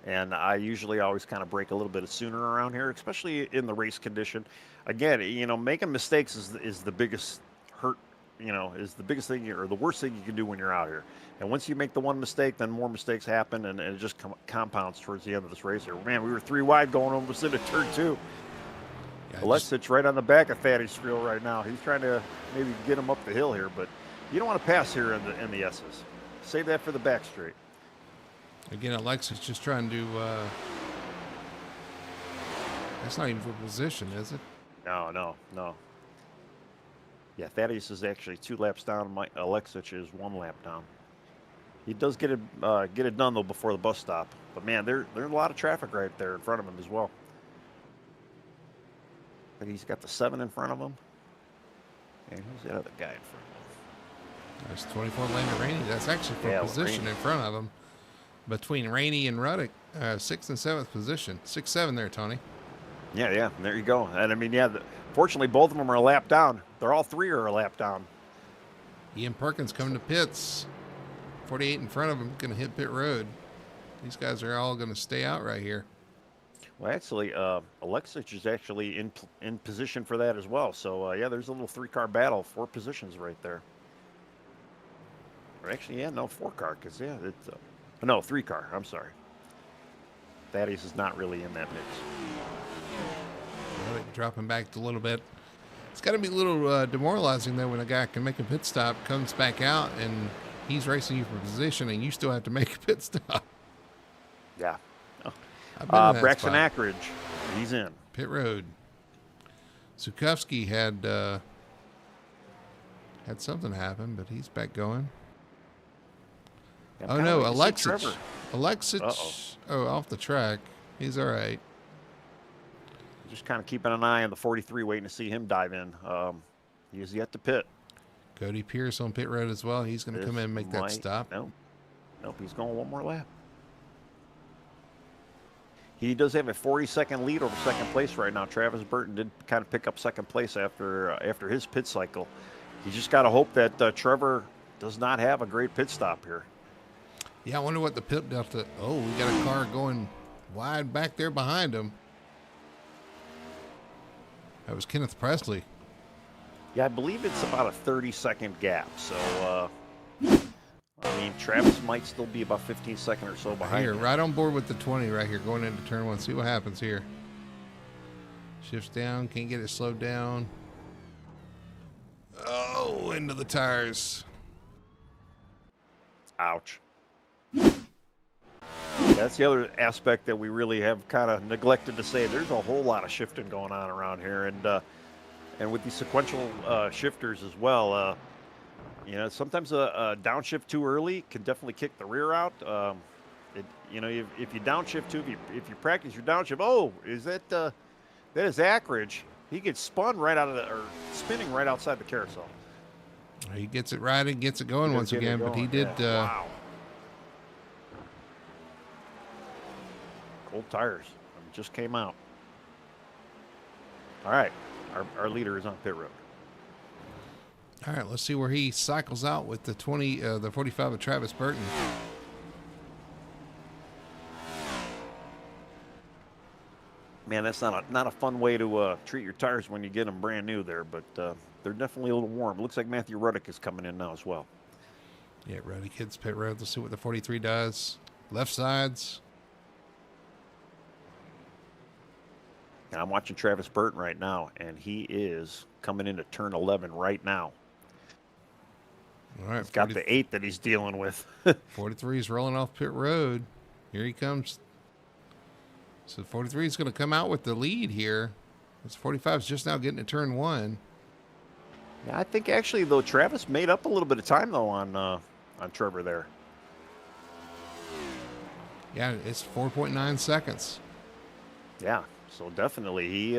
And I usually always kind of brake a little bit sooner around here, especially in the race condition. Again, making mistakes is the biggest hurt. Is the biggest thing or the worst thing you can do when you're out here. And once you make the one mistake, then more mistakes happen, and it just compounds towards the end of this race here. Man, we were 3 wide going almost into turn 2. Yeah, Alexich right on the back of Thaddeus Friel right now. He's trying to maybe get him up the hill here, but you don't want to pass here in the S's. Save that for the back straight. Again, Alexis just trying to. That's not even for position, is it? No. Yeah, Thaddeus is actually 2 laps down. Alexich is 1 lap down. He does get it done though before the bus stop. But man, there's a lot of traffic right there in front of him as well. But he's got the 7 in front of him. And who's that other guy in front of him? There's 24 lane Rainey. That's actually for position Rainey in front of him. Between Rainey and Ruddock, 6th and 7th position. 6-7 there, Tony. Yeah. There you go. And I mean, fortunately, both of them are a lap down. They're all 3 are a lap down. Ian Perkins coming to pits. 48 in front of him, going to hit pit road. These guys are all going to stay out right here. Well, actually, Alexich is actually in position for that as well. So, yeah, there's a little 3-car battle, 4 positions right there. Or actually, 4-car, because, it's... no, 3-car, I'm sorry. Thaddeus is not really in that mix. Dropping back a little bit. It's got to be a little demoralizing, though, when a guy can make a pit stop, comes back out, and he's racing you for position, and you still have to make a pit stop. Yeah. spot. Braxton Ackridge, he's in. Pit road. Sukowski had something happen, but he's back going. Oh, no, Alexich. Off the track. He's all right. Just kind of keeping an eye on the 43, waiting to see him dive in. He is yet to pit. Cody Pierce on pit road as well. He's going to come in and make that stop. Nope, he's going 1 more lap. He does have a 40-second lead over second place right now. Travis Burton did kind of pick up second place after his pit cycle. You just got to hope that Trevor does not have a great pit stop here. Yeah, I wonder what the pit delta. Oh, we got a car going wide back there behind him. That was Kenneth Presley. Yeah, I believe it's about a 30-second gap. So, I mean, Travis might still be about 15 seconds or so behind. Here, right on board with the 20 right here, going into turn 1. See what happens here. Shifts down, can't get it slowed down. Oh, into the tires. Ouch. That's the other aspect that we really have kind of neglected to say. There's a whole lot of shifting going on around here, and with these sequential shifters as well. Sometimes a downshift too early can definitely kick the rear out. If you downshift too, if you practice your downshift, that is Ackridge. He gets spinning right outside the carousel. He gets it right and gets it going once again, but he did. Wow. Cold tires just came out. All right, our leader is on pit road. All right, let's see where he cycles out with the 45 of Travis Burton. Man, that's not a fun way to treat your tires when you get them brand new there, but they're definitely a little warm. It looks like Matthew Ruddock is coming in now as well. Yeah, Ruddock hits pit road. Let's see what the 43 does. Left sides. And I'm watching Travis Burton right now, and he is coming into turn 11 right now. All right, He's got the 8 that he's dealing with. 43 is rolling off pit road. Here he comes. So 43 is going to come out with the lead here. This 45 is just now getting to turn 1. Yeah, I think actually though Travis made up a little bit of time though on Trevor there. Yeah, it's 4.9 seconds. Yeah, so definitely he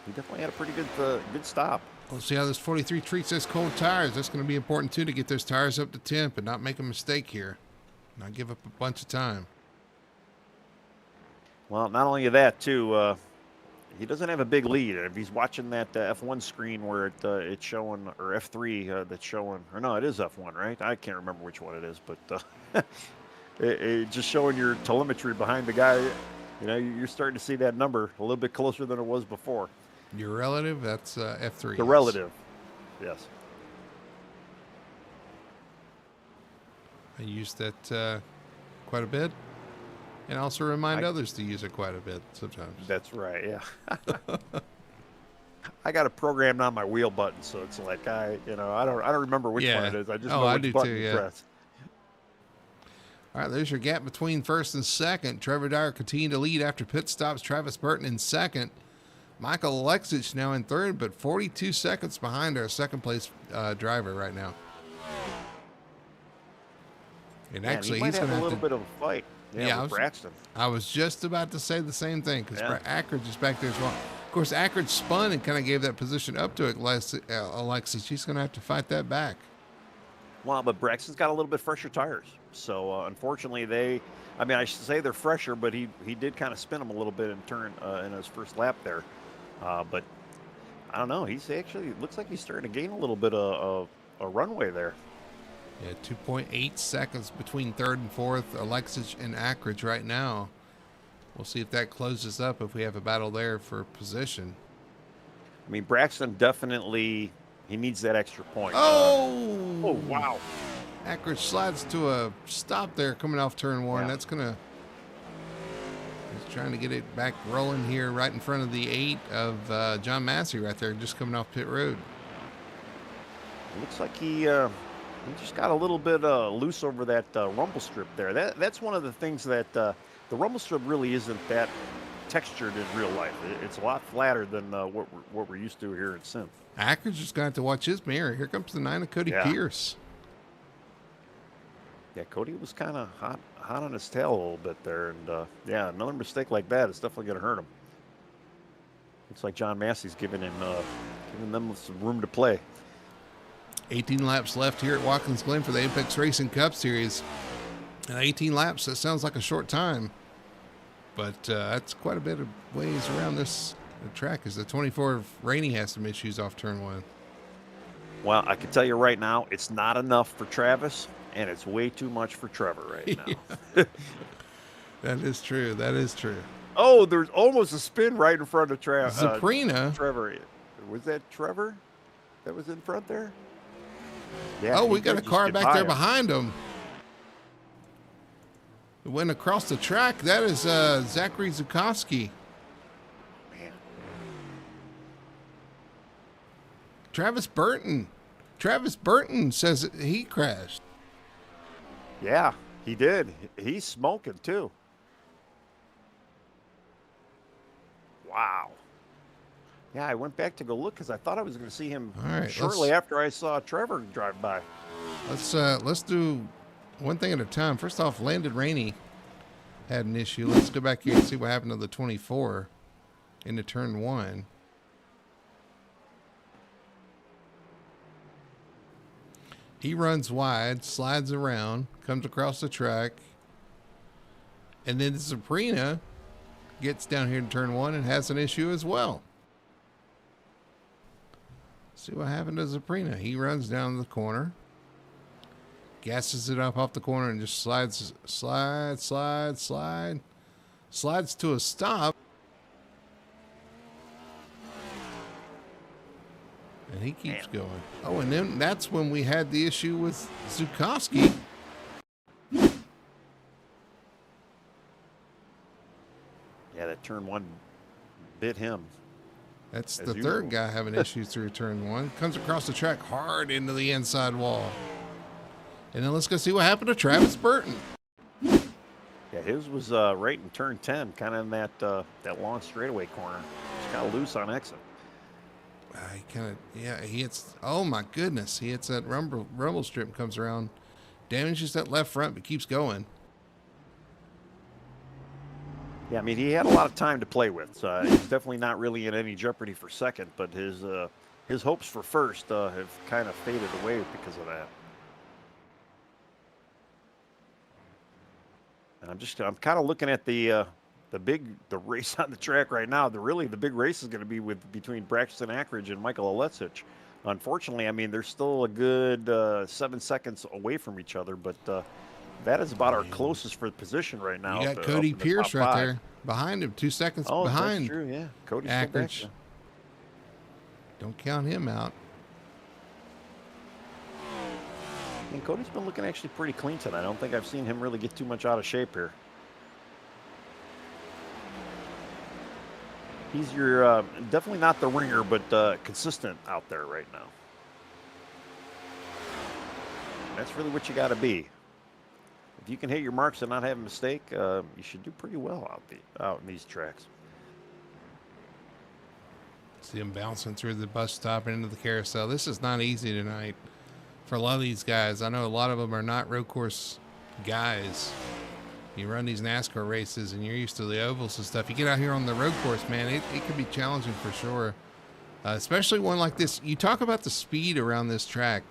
definitely had a pretty good stop. We'll see how this 43 treats those cold tires. That's going to be important too, to get those tires up to temp and not make a mistake here. Not give up a bunch of time. Well, not only that too, he doesn't have a big lead. If he's watching that F1 screen where it's showing, or F3 that's showing, or no, it is F1, right? I can't remember which one it is, but it just showing your telemetry behind the guy. You know, you're starting to see that number a little bit closer than it was before. Your relative, that's F3. The relative, yes. I use that quite a bit, and also remind others to use it quite a bit sometimes. That's right, yeah. I got it programmed on my wheel button, so it's like I don't remember which one it is. I just know which button to press. All right, there's your gap between first and second. Trevor Dyer continuing to lead after pit stops. Travis Burton in second. Michael Alexich now in third, but 42 seconds behind our second place driver right now. And actually, he's going to have a little bit of a fight. Yeah, with Braxton. I was just about to say the same thing, because Ackridge is back there as well. Of course, Ackridge spun and kind of gave that position up to Alexis. She's going to have to fight that back. Well, but Braxton's got a little bit fresher tires. So, unfortunately, I should say they're fresher, but he did kind of spin them a little bit in his first lap there. But I don't know. He's actually, looks like he's starting to gain a little bit of a runway there. Yeah, 2.8 seconds between third and fourth. Alexis and Ackridge right now. We'll see if that closes up, if we have a battle there for position. I mean, Braxton definitely, he needs that extra point. Oh, wow. Ackridge slides to a stop there coming off turn 1. That's going to, he's trying to get it back rolling here right in front of the 8 of John Massey right there, just coming off pit road. It looks like he just got a little bit loose over that rumble strip there. That's one of the things that the rumble strip really isn't that textured in real life. It's a lot flatter than what we're used to here in Sim. Ackridge just going to have to watch his mirror. Here comes the 9 of Cody Pierce. Yeah, Cody was kind of hot on his tail a little bit there. And, another mistake like that is definitely going to hurt him. Looks like John Massey's giving them some room to play. 18 laps left here at Watkins Glen for the Apex Racing Cup Series. 18 laps, that sounds like a short time. But that's quite a bit of ways around this track, as the 24 Rainey has some issues off turn 1. Well, I can tell you right now, it's not enough for Travis. And it's way too much for Trevor right now. That is true. That is true. Oh, there's almost a spin right in front of Trevor. Was that Trevor that was in front there? Yeah. Oh, we got a car back there behind him. It went across the track. That is Zachary Zukowski. Man. Travis Burton says that he crashed. Yeah, he did. He's smoking too. Wow. Yeah, I went back to go look because I thought I was going to see him shortly after I saw Trevor drive by. Let's do one thing at a time. First off, Landon Rainey had an issue. Let's go back here and see what happened to the 24 into turn 1. He runs wide, slides around, comes across the track, and then Sabrina gets down here to turn 1 and has an issue as well. See what happened to Sabrina. He runs down the corner, gasses it up off the corner, and just slides to a stop. And he keeps going. Oh, and then that's when we had the issue with Zukowski. Yeah, that turn 1 bit him. That's As the usual. third guy having issues through turn one. Comes across the track hard into the inside wall. And then let's go see what happened to Travis Burton. Yeah, his was right in turn 10, kind of in that long straightaway corner. Just got loose on exit. He hits, oh my goodness. He hits that rumble strip and comes around. Damages that left front, but keeps going. Yeah, I mean, he had a lot of time to play with. So he's definitely not really in any jeopardy for second, but his hopes for first have kind of faded away because of that. And I'm kind of looking at the race on the track right now. The big race is going to be between Braxton Ackridge and Michael Alexich. Unfortunately, I mean, they're still a good 7 seconds away from each other, but that is about our closest for the position right now. You got Cody Pierce right there behind him, 2 seconds behind. That's true, yeah. Cody's Ackridge. still back there. Don't count him out. And Cody's been looking actually pretty clean tonight. I don't think I've seen him really get too much out of shape here. He's your definitely not the ringer, but consistent out there right now. That's really what you got to be. If you can hit your marks and not have a mistake, you should do pretty well out in these tracks. See him bouncing through the bus stop and into the carousel. This is not easy tonight for a lot of these guys. I know a lot of them are not road course guys. You run these NASCAR races and you're used to the ovals and stuff. You get out here on the road course, man, it can be challenging for sure. Especially one like this. You talk about the speed around this track.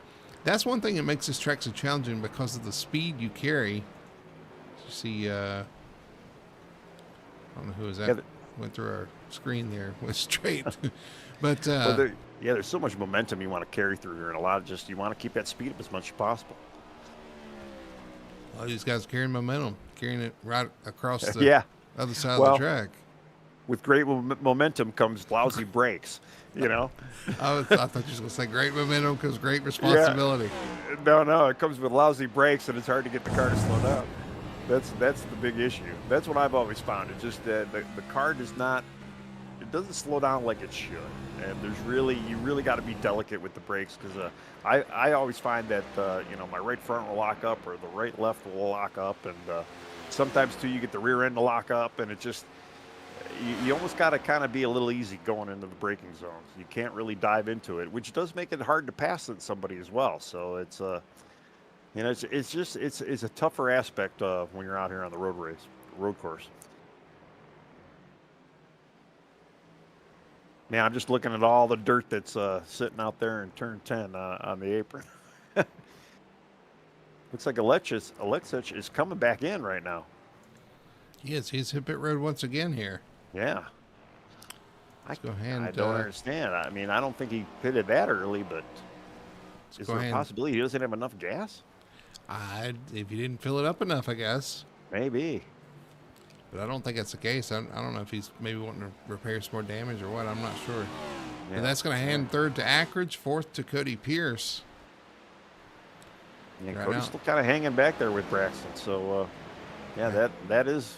That's one thing that makes this track so challenging because of the speed you carry. You see, I don't know who was that. Went through our screen there. Went straight. But there's so much momentum you want to carry through here, and a lot of you want to keep that speed up as much as possible. A lot of these guys carrying momentum, carrying it right across the other side of the track. With great momentum comes lousy brakes, you know? I thought you were going to say great momentum comes great responsibility. Yeah. No, it comes with lousy brakes, and it's hard to get the car to slow down. That's the big issue. That's what I've always found. It's just that the car doesn't slow down like it should. And you really got to be delicate with the brakes, because I always find that my right front will lock up or the right left will lock up, and sometimes too you get the rear end to lock up, and it just you almost got to kind of be a little easy going into the braking zones. You can't really dive into it, which does make it hard to pass somebody as well. So it's it's a tougher aspect when you're out here on the road course. Man, I'm just looking at all the dirt that's sitting out there in turn 10 on the apron. Looks like Alexich is coming back in right now. He is. He's hit pit road once again here. Yeah. I don't understand. I mean, I don't think he pitted that early, but is there a possibility he doesn't have enough gas? If you didn't fill it up enough, I guess. Maybe. But I don't think that's the case. I don't know if he's maybe wanting to repair some more damage or what. I'm not sure. Yeah. But that's going to hand third to Ackridge, fourth to Cody Pierce. Yeah, Cody's still kind of hanging back there with Braxton. So, that is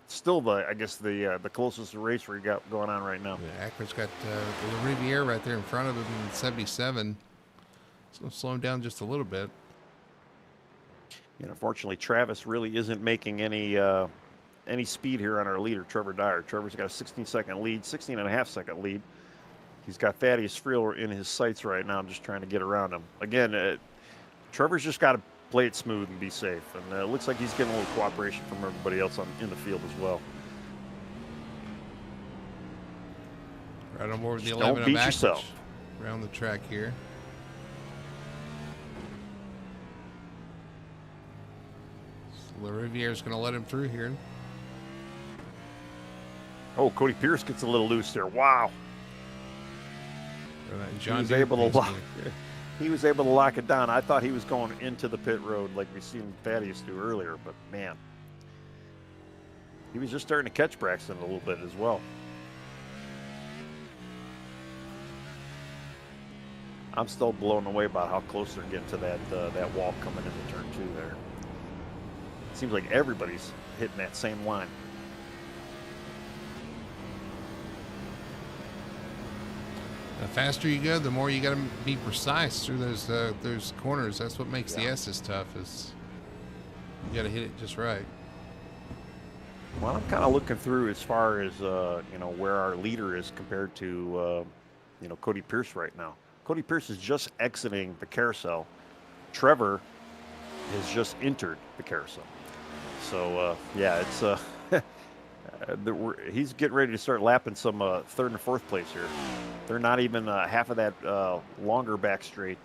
still the closest race we got going on right now. Yeah, Ackridge got the Riviera right there in front of him in 77. It's going to slow him down just a little bit. Unfortunately, Travis really isn't making any speed here on our leader, Trevor Dyer. Trevor's got a 16-second lead, 16.5-second lead. He's got Thaddeus Friel in his sights right now. I'm just trying to get around him. Again, Trevor's just got to play it smooth and be safe. And it looks like he's getting a little cooperation from everybody else in the field as well. Right on board with the 11 don't beat yourself. Around the track here. So Riviere's going to let him through here. Oh, Cody Pierce gets a little loose there. Wow. He was able to lock it down. I thought he was going into the pit road like we seen Thaddeus do earlier, but man, he was just starting to catch Braxton a little bit as well. I'm still blown away about how close they're getting to that wall coming into turn 2 there. It seems like everybody's hitting that same line. The faster you go, the more you got to be precise through those corners. That's what makes the Yeah. S's tough. Is you got to hit it just right. Well, I'm kind of looking through as far as where our leader is compared to Cody Pierce right now. Cody Pierce is just exiting the carousel. Trevor has just entered the carousel. So yeah, it's he's getting ready to start lapping some third and fourth place here. They're not even half of that longer back straight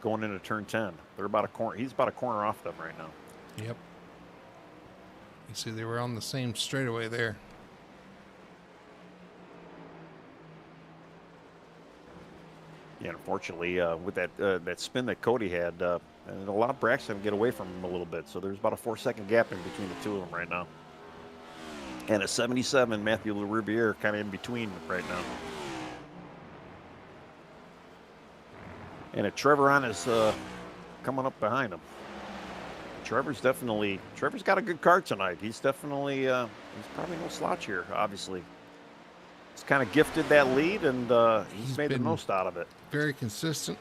going into turn 10. They're about a corner. He's about a corner off them right now. Yep. You see, they were on the same straightaway there. Yeah, unfortunately, with that spin that Cody had, and a lot of Braxton get away from him a little bit. So there's about a 4-second gap in between the two of them right now. And a 77, Matthew LaRiviere, kind of in between right now. And a Trevor is coming up behind him. Trevor's got a good car tonight. He's definitely, he's probably no slouch here, obviously. He's kind of gifted that lead, and he's made the most out of it. Very consistent.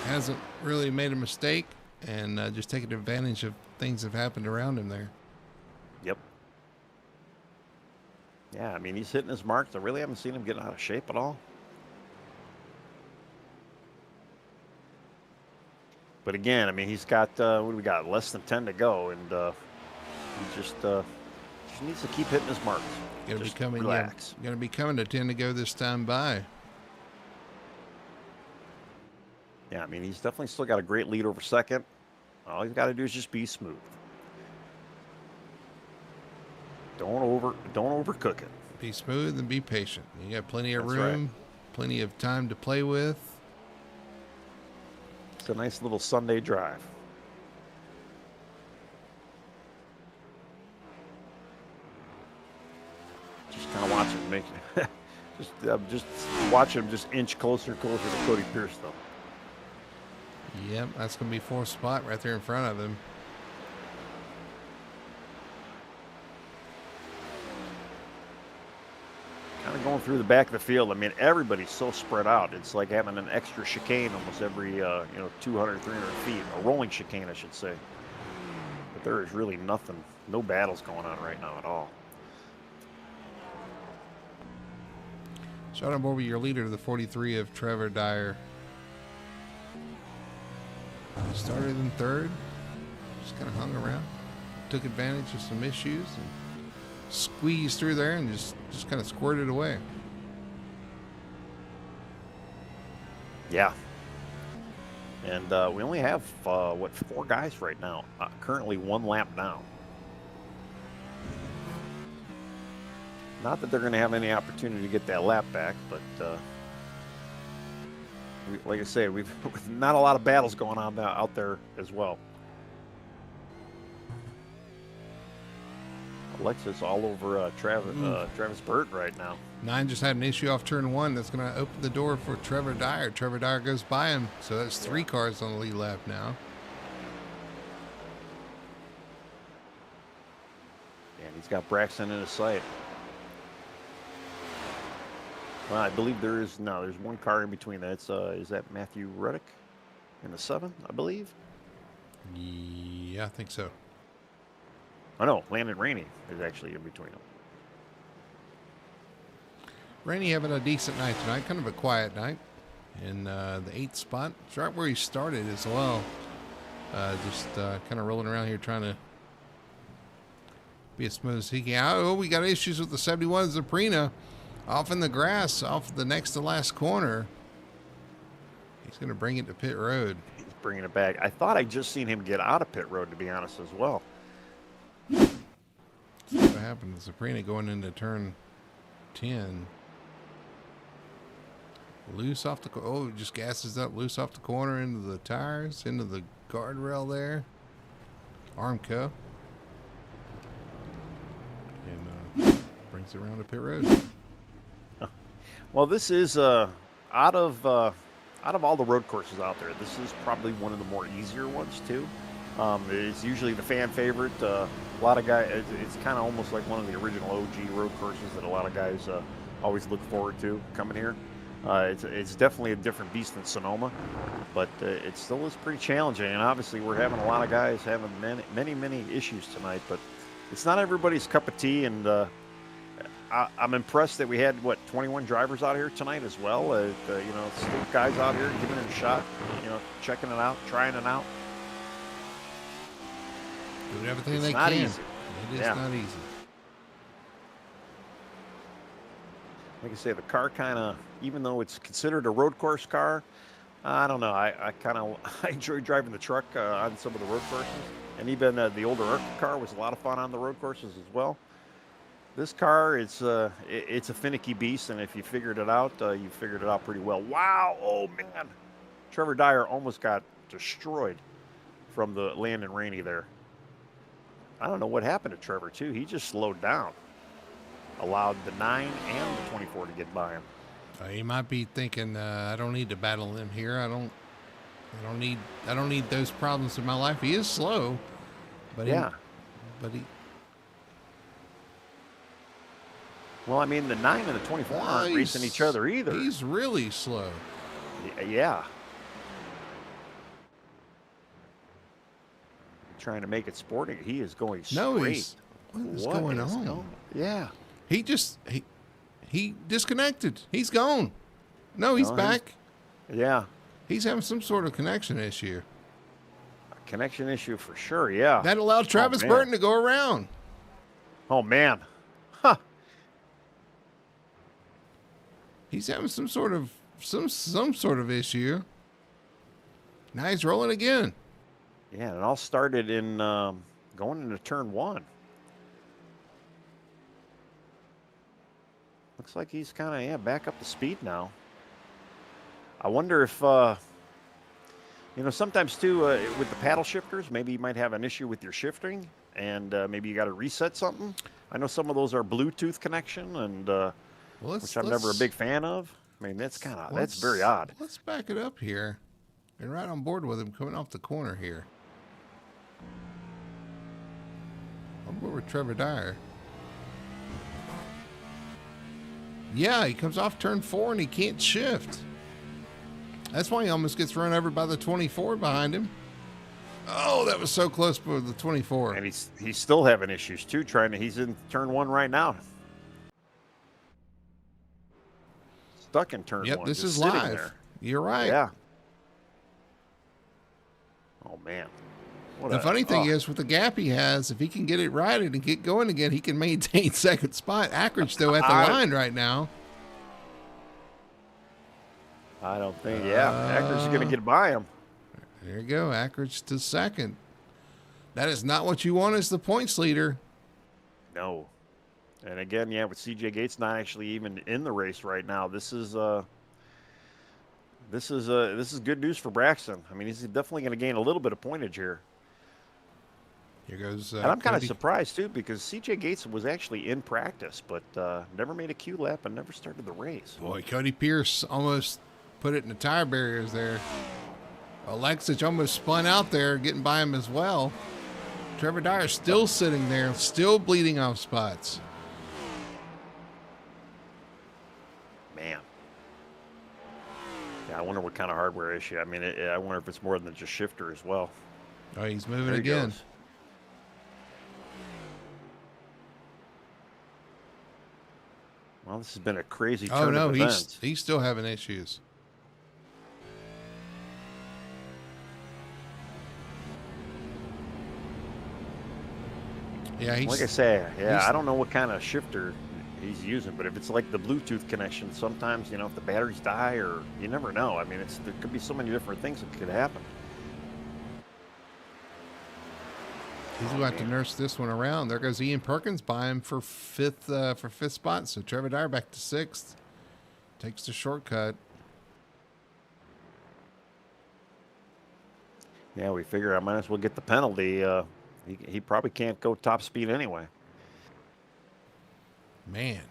Hasn't really made a mistake, and just taking advantage of things that have happened around him there. Yep. Yeah, I mean, he's hitting his marks. I really haven't seen him getting out of shape at all. But again, I mean, he's got, what do we got? Less than 10 to go, and he just needs to keep hitting his marks. Relax. Going to be coming to 10 to go this time by. Yeah, I mean, he's definitely still got a great lead over second. All he's got to do is just be smooth. Don't overcook it. Be smooth and be patient. You got plenty of room, plenty of time to play with. It's a nice little Sunday drive. Just kind of watch him make just watch him just inch closer to Cody Pierce though. Yep, that's going to be fourth spot right there in front of him. Kind of going through the back of the field. I mean, everybody's so spread out. It's like having an extra chicane almost every 200, 300 feet. A rolling chicane, I should say. But there is really nothing, no battles going on right now at all. Shot on board with your leader, the 43 of Trevor Dyer. Started in third, just kind of hung around, took advantage of some issues, and squeezed through there and just kind of squirted away. Yeah. And we only have, 4 guys right now. Currently 1 lap down. Not that they're going to have any opportunity to get that lap back, but like I say, we've not a lot of battles going on out there as well. Alexis all over Travis Burton right now. 9 just had an issue off turn 1. That's going to open the door for Trevor Dyer. Trevor Dyer goes by him, so that's 3 cars on the lead lap now. And he's got Braxton in his sight. Well, I believe there's 1 car in between that. Is that Matthew Ruddick in the 7, I believe? Yeah, I think so. Oh, no, Landon Rainey is actually in between them. Rainey having a decent night tonight, kind of a quiet night. In the 8th spot, it's right where he started as well. Just kind of rolling around here trying to be as smooth as he can. Oh, we got issues with the 71 Zaprina. Off in the grass, off the next to last corner. He's going to bring it to pit road. He's bringing it back. I thought I just seen him get out of pit road, to be honest, as well. See what happened to Zaprina going into turn 10. Loose off the just gasses up, loose off the corner into the tires, into the guardrail there. Armco. And brings it around to pit road. Well, this is out of all the road courses out there, this is probably one of the more easier ones too. It's usually the fan favorite. A lot of guys, it's kind of almost like one of the original OG road courses that a lot of guys always look forward to coming here. It's definitely a different beast than Sonoma, but it still is pretty challenging. And obviously, we're having a lot of guys having many issues tonight. But it's not everybody's cup of tea. And I'm impressed that we had 21 drivers out here tonight as well. Still guys out here giving it a shot. Checking it out, trying it out. Doing everything they not can. Easy. It is not easy. Like I say, the car kind of, even though it's considered a road course car, I don't know. I kind of I enjoy driving the truck on some of the road courses, and even the older Arctic car was a lot of fun on the road courses as well. This car, it's a finicky beast, and if you figured it out, you figured it out pretty well. Wow! Oh man, Trevor Dyer almost got destroyed from the Landon Rainey there. I don't know what happened to Trevor too. He just slowed down. Allowed the 9 and the 24 to get by him. He might be thinking, I don't need to battle him here. I don't need those problems in my life. He is slow, but yeah. Well, I mean, the 9 and the 24 aren't racing each other either. He's really slow. Yeah. Trying to make it sporting. He is going straight. No, what is going on? Yeah. He disconnected. He's gone. No, he's back. Yeah. He's having some sort of connection issue. A connection issue for sure, yeah. That allowed Travis Burton to go around. Oh, man. Huh. He's having some sort of issue. Now he's rolling again. Yeah, it all started in going into turn 1. Looks like he's kind of, back up to speed now. I wonder if, sometimes too, with the paddle shifters, maybe you might have an issue with your shifting, and maybe you got to reset something. I know some of those are Bluetooth connection, and which I'm never a big fan of. I mean, that's very odd. Let's back it up here and right on board with him coming off the corner here. I'm board with Trevor Dyer. Yeah, he comes off turn 4 and he can't shift. That's why he almost gets run over by the 24 behind him. Oh, that was so close for the 24. And he's still having issues too. He's in turn 1 right now. Stuck in turn 1. Yep, this is live. There. You're right. Yeah. Oh man. The funny thing is, with the gap he has, if he can get it righted and get going again, he can maintain second spot. Ackridge, though, at the line right now. I don't think, Ackridge is going to get by him. There you go, Ackridge to second. That is not what you want as the points leader. No. And again, with CJ Gates not actually even in the race right now, this is good news for Braxton. I mean, he's definitely going to gain a little bit of pointage here. Here goes. And I'm kind of surprised too, because CJ Gates was actually in practice, but never made a Q lap and never started the race. Boy, Cody Pierce almost put it in the tire barriers there. Alexich almost spun out there, getting by him as well. Trevor Dyer still sitting there, still bleeding off spots. Man. Yeah, I wonder what kind of hardware issue. I mean, I wonder if it's more than just shifter as well. Oh, he's moving again. Goes. Well, this has been a crazy turn of events. He's still having issues. Yeah, like I say, I don't know what kind of shifter he's using, but if it's like the Bluetooth connection, sometimes, if the batteries die, or you never know. I mean, there could be so many different things that could happen. He's going to have to nurse this one around. There goes Ian Perkins by him for fifth spot. So Trevor Dyer back to 6th. Takes the shortcut. Yeah, we figure I might as well get the penalty. He probably can't go top speed anyway. Man.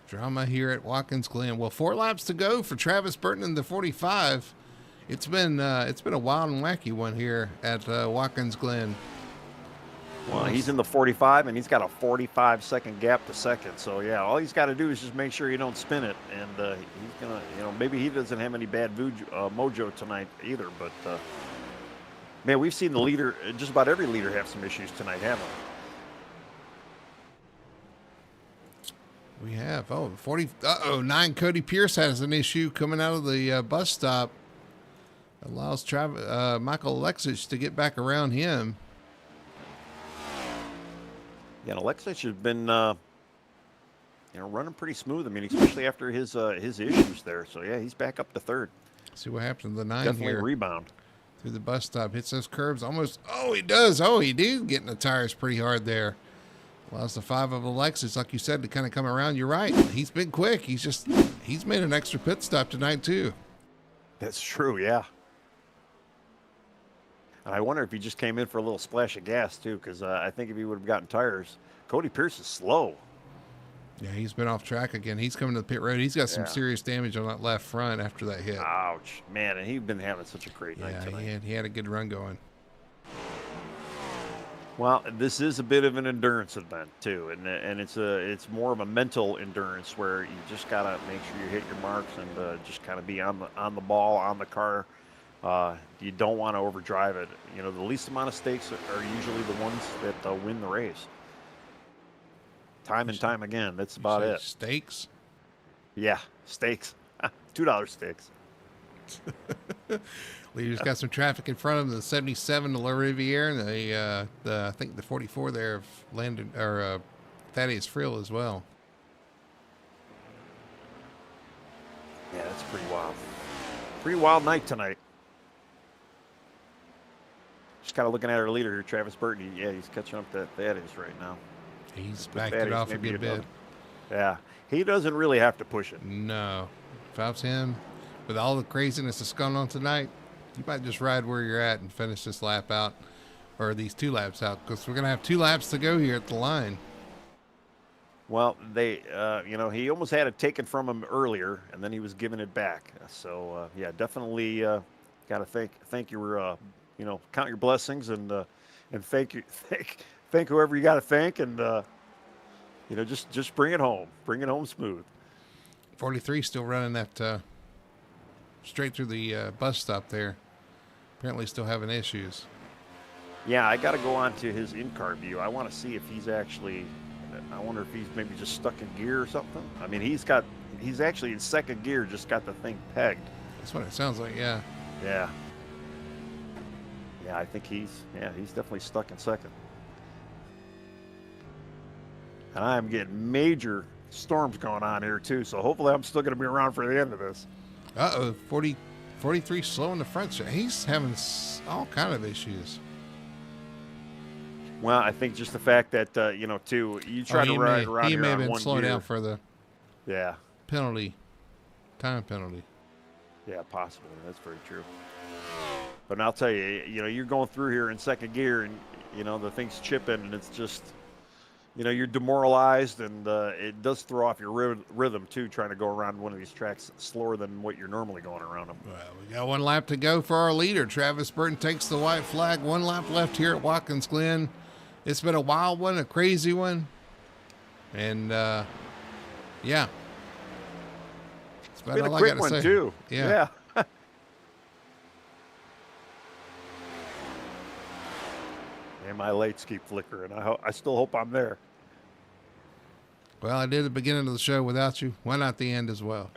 Drama here at Watkins Glen. Well, 4 laps to go for Travis Burton in the 45. It's been a wild and wacky one here at Watkins Glen. Well, he's in the 45, and he's got a 45-second gap to second. So yeah, all he's got to do is just make sure you don't spin it, and he's gonna, maybe he doesn't have any bad mojo tonight either. But man, we've seen the leader, just about every leader, have some issues tonight, haven't we? We have 9 Cody Pierce has an issue coming out of the bus stop. Allows Michael Alexich to get back around him. Yeah, Alexich has been running pretty smooth. I mean, especially after his issues there. So yeah, he's back up to third. See what happens to the 9 Definitely here. a rebound. Through the bus stop, hits those curbs almost. Oh, he does. Oh, he did getting the tires pretty hard there. Allows the 5 of Alexis, like you said, to kind of come around. You're right. He's been quick. He's made an extra pit stop tonight too. That's true. Yeah. And I wonder if he just came in for a little splash of gas too, because I think if he would have gotten tires, Cody Pierce is slow. Yeah, he's been off track again. He's coming to the pit road. He's got some serious damage on that left front after that hit. Ouch, man! And he's been having such a great night tonight. Yeah, he had a good run going. Well, this is a bit of an endurance event too, and it's more of a mental endurance where you just gotta make sure you hit your marks and just kind of be on the ball, on the car. You don't want to overdrive it. The least amount of stakes are usually the ones that win the race. Time and time again. That's about it. Stakes? Yeah, stakes. $2 stakes. Leader's got some traffic in front of him. The 77 to La Riviere, and I think the 44 there of Landon or Thaddeus Frill as well. Yeah, that's pretty wild. Pretty wild night tonight. Just kind of looking at our leader here, Travis Burton. Yeah, he's catching up to Thaddeus right now. He's backed it off a good bit. Yeah, he doesn't really have to push it. No. If I was him, with all the craziness that's going on tonight, you might just ride where you're at and finish this lap out, or these 2 laps out, because we're going to have 2 laps to go here at the line. Well, he almost had it taken from him earlier, and then he was giving it back. So, yeah, definitely got to thank your, count your blessings and thank whoever you got to thank, and just bring it home smooth. 43 still running that straight through the bus stop there. Apparently still having issues. Yeah, I got to go on to his in-car view. I want to see if he's actually. I wonder if he's maybe just stuck in gear or something. I mean, he's actually in second gear, just got the thing pegged. That's what it sounds like. Yeah. Yeah. Yeah, I think he's definitely stuck in second. And I'm getting major storms going on here too, so hopefully I'm still going to be around for the end of this. 43 slow in the front. He's having all kind of issues. Well, I think just the fact that too, you try to ride around he here may have on been one slowing gear. down for the penalty. Time penalty. Yeah, possibly. That's very true. But I'll tell you, you're going through here in second gear, and the thing's chipping, and it's just, you're demoralized, and it does throw off your rhythm too, trying to go around one of these tracks slower than what you're normally going around them. Well, we got 1 lap to go for our leader. Travis Burton takes the white flag. 1 lap left here at Watkins Glen. It's been a wild one, a crazy one, and yeah, it's been a quick one too. Yeah. And my lights keep flickering. I still hope I'm there. Well, I did the beginning of the show without you. Why not the end as well?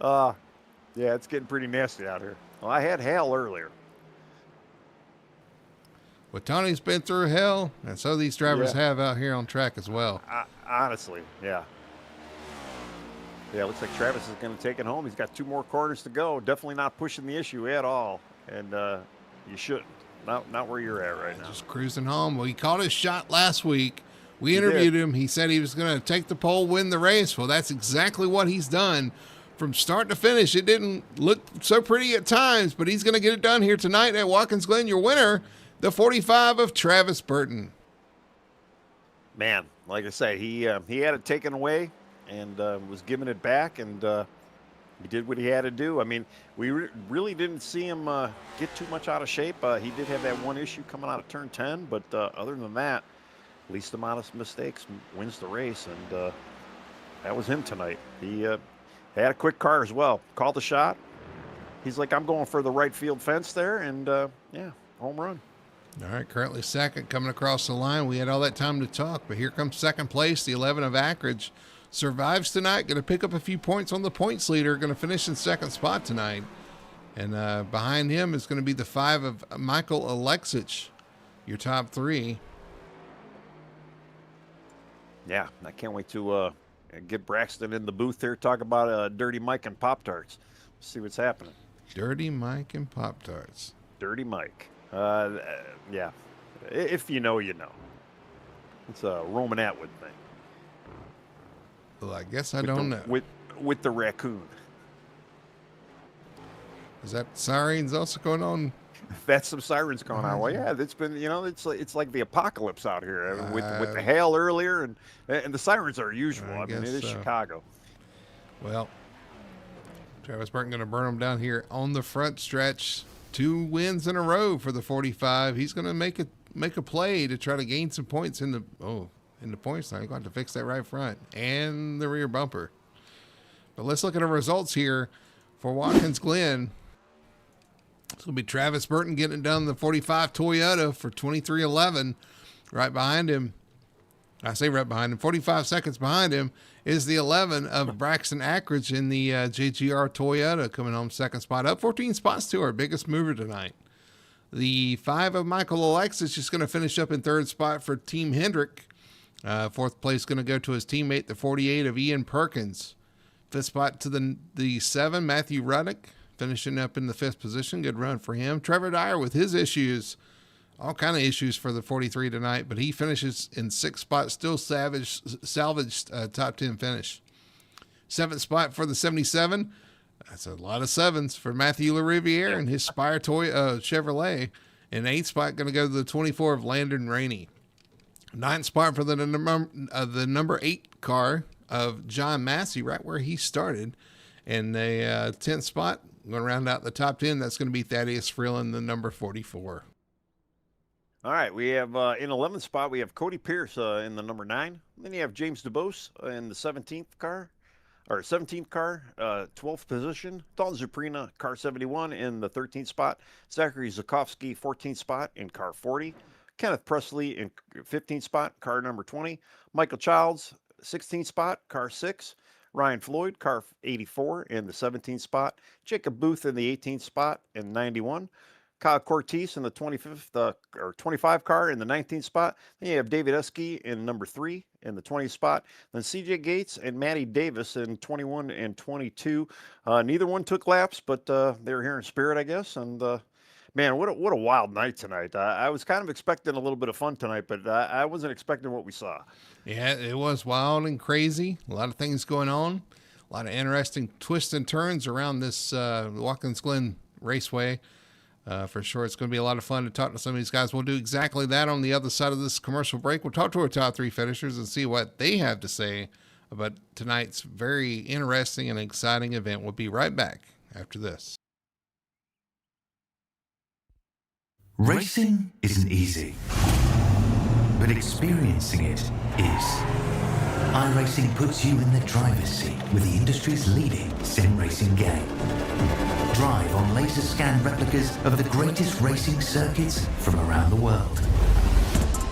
Yeah, it's getting pretty nasty out here. Well, I had hail earlier. Well, Tony's been through hell, and so these drivers have out here on track as well. Honestly, yeah. Yeah, looks like Travis is going to take it home. He's got 2 more corners to go. Definitely not pushing the issue at all. And you shouldn't. Not where you're at right now. Just cruising home. Well, he caught his shot last week. We interviewed him. He said he was going to take the pole, win the race. Well, that's exactly what he's done. From start to finish, it didn't look so pretty at times, but he's going to get it done here tonight at Watkins Glen. Your winner, the 45 of Travis Burton. Man, like I say, he had it taken away and was giving it back, and He did what he had to do. I mean, we really didn't see him get too much out of shape. He did have that one issue coming out of turn 10, but other than that, least amount of mistakes wins the race, and that was him tonight. He had a quick car as well. Called the shot. He's like, I'm going for the right field fence there, and yeah, home run. All right, currently second, coming across the line. We had all that time to talk, but here comes second place, the 11 of Ackridge. Survives tonight, going to pick up a few points on the points leader, going to finish in second spot tonight. And behind him is going to be the 5 of Michael Alexic, your top 3. Yeah, I can't wait to get Braxton in the booth here, talk about Dirty Mike and Pop-Tarts. See what's happening. Dirty Mike and Pop-Tarts. Dirty Mike. Yeah, if you know, you know. It's a Roman Atwood thing. Well, I guess I don't know. With the raccoon. Is that sirens also going on? That's some sirens going on. Well, yeah, it's been, it's like the apocalypse out here with the hail earlier, and the sirens are usual. I mean, it is Chicago. Well, Travis Burton going to burn them down here on the front stretch. 2 wins in a row for the 45. He's going to make a play to try to gain some points in the points line. He's going to have to fix that right front and the rear bumper. But let's look at the results here for Watkins Glen. It's going to be Travis Burton getting it done in the 45 Toyota for 23:11. Right behind him, I say right behind him, 45 seconds behind him is the 11 of Braxton Ackridge in the JGR Toyota, coming home second spot, up 14 spots to our biggest mover tonight. The 5 of Michael Alexis is going to finish up in third spot for Team Hendrick. Fourth place going to go to his teammate, the 48 of Ian Perkins. Fifth spot to the 7, Matthew Rudnick, finishing up in the 5th position. Good run for him. Trevor Dyer with his issues, all kind of issues for the 43 tonight, but he finishes in 6th spot, still salvaged top 10 finish. 7th spot for the 77. That's a lot of 7s for Matthew LaRiviere and his Spire Chevrolet. And 8th spot going to go to the 24 of Landon Rainey. 9th spot for the number 8 car of John Massey, right where he started. And the 10th spot, going to round out the top 10, that's going to be Thaddeus Freeland, the number 44. All right, we have in 11th spot, we have Cody Pierce in the number 9. Then you have James DeBose in the 17th car, 12th position. Dalton Zuprina, car 71 in the 13th spot. Zachary Zukovsky, 14th spot in car 40. Kenneth Presley in 15th spot, car number 20. Michael Childs, 16th spot, car 6. Ryan Floyd, car 84 in the 17th spot. Jacob Booth in the 18th spot in 91. Kyle Cortese in the 25 car in the 19th spot. Then you have David Esky in number 3 in the 20th spot. Then CJ Gates and Matty Davis in 21 and 22. Neither one took laps, but they were here in spirit, I guess. And man, what a wild night tonight. I was kind of expecting a little bit of fun tonight, but I wasn't expecting what we saw. Yeah, it was wild and crazy. A lot of things going on. A lot of interesting twists and turns around this Watkins Glen Raceway. For sure, it's going to be a lot of fun to talk to some of these guys. We'll do exactly that on the other side of this commercial break. We'll talk to our top 3 finishers and see what they have to say about tonight's very interesting and exciting event. We'll be right back after this. Racing isn't easy, but experiencing it is. iRacing puts you in the driver's seat with the industry's leading sim racing game. Drive on laser scan replicas of the greatest racing circuits from around the world.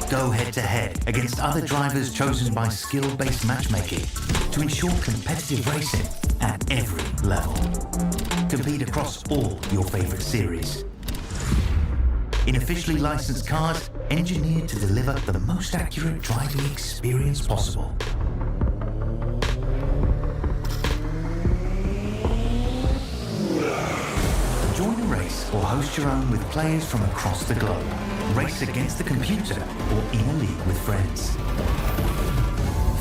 Go head to head against other drivers chosen by skill-based matchmaking to ensure competitive racing at every level. Compete across all your favorite series. In officially licensed cars, engineered to deliver the most accurate driving experience possible. Join a race or host your own with players from across the globe. Race against the computer or in a league with friends.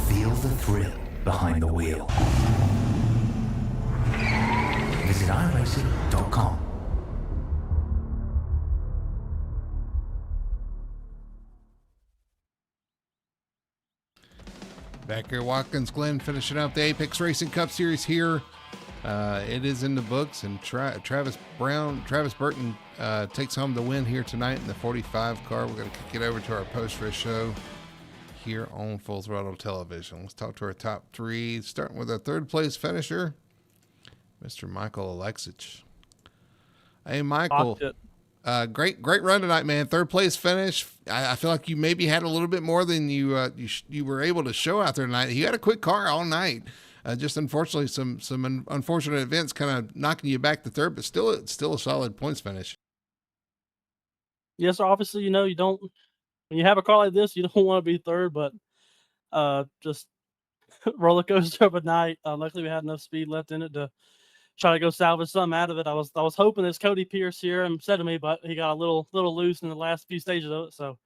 Feel the thrill behind the wheel. Visit iRacing.com. Back here, Watkins Glen finishing up the Apex Racing Cup Series here It is in the books, and Travis Burton takes home the win here tonight in the 45 car. We're going to kick it over to our post-race show here on Full Throttle Television. Let's talk to our top three, starting with our third place finisher, Mr. Michael Alexic. Hey, Michael. Great run tonight, man. Third place finish. I feel like you maybe had a little bit more than you were able to show out there tonight. You had a quick car all night. Just unfortunately, some unfortunate events kind of knocking you back to third, but still a solid points finish. Yes, obviously, you don't when you have a car like this, you don't want to be third, but just roller coaster of a night. Luckily, we had enough speed left in it to try to go salvage something out of it. I was hoping this Cody Pierce here instead of me, but he got a little loose in the last few stages of it. So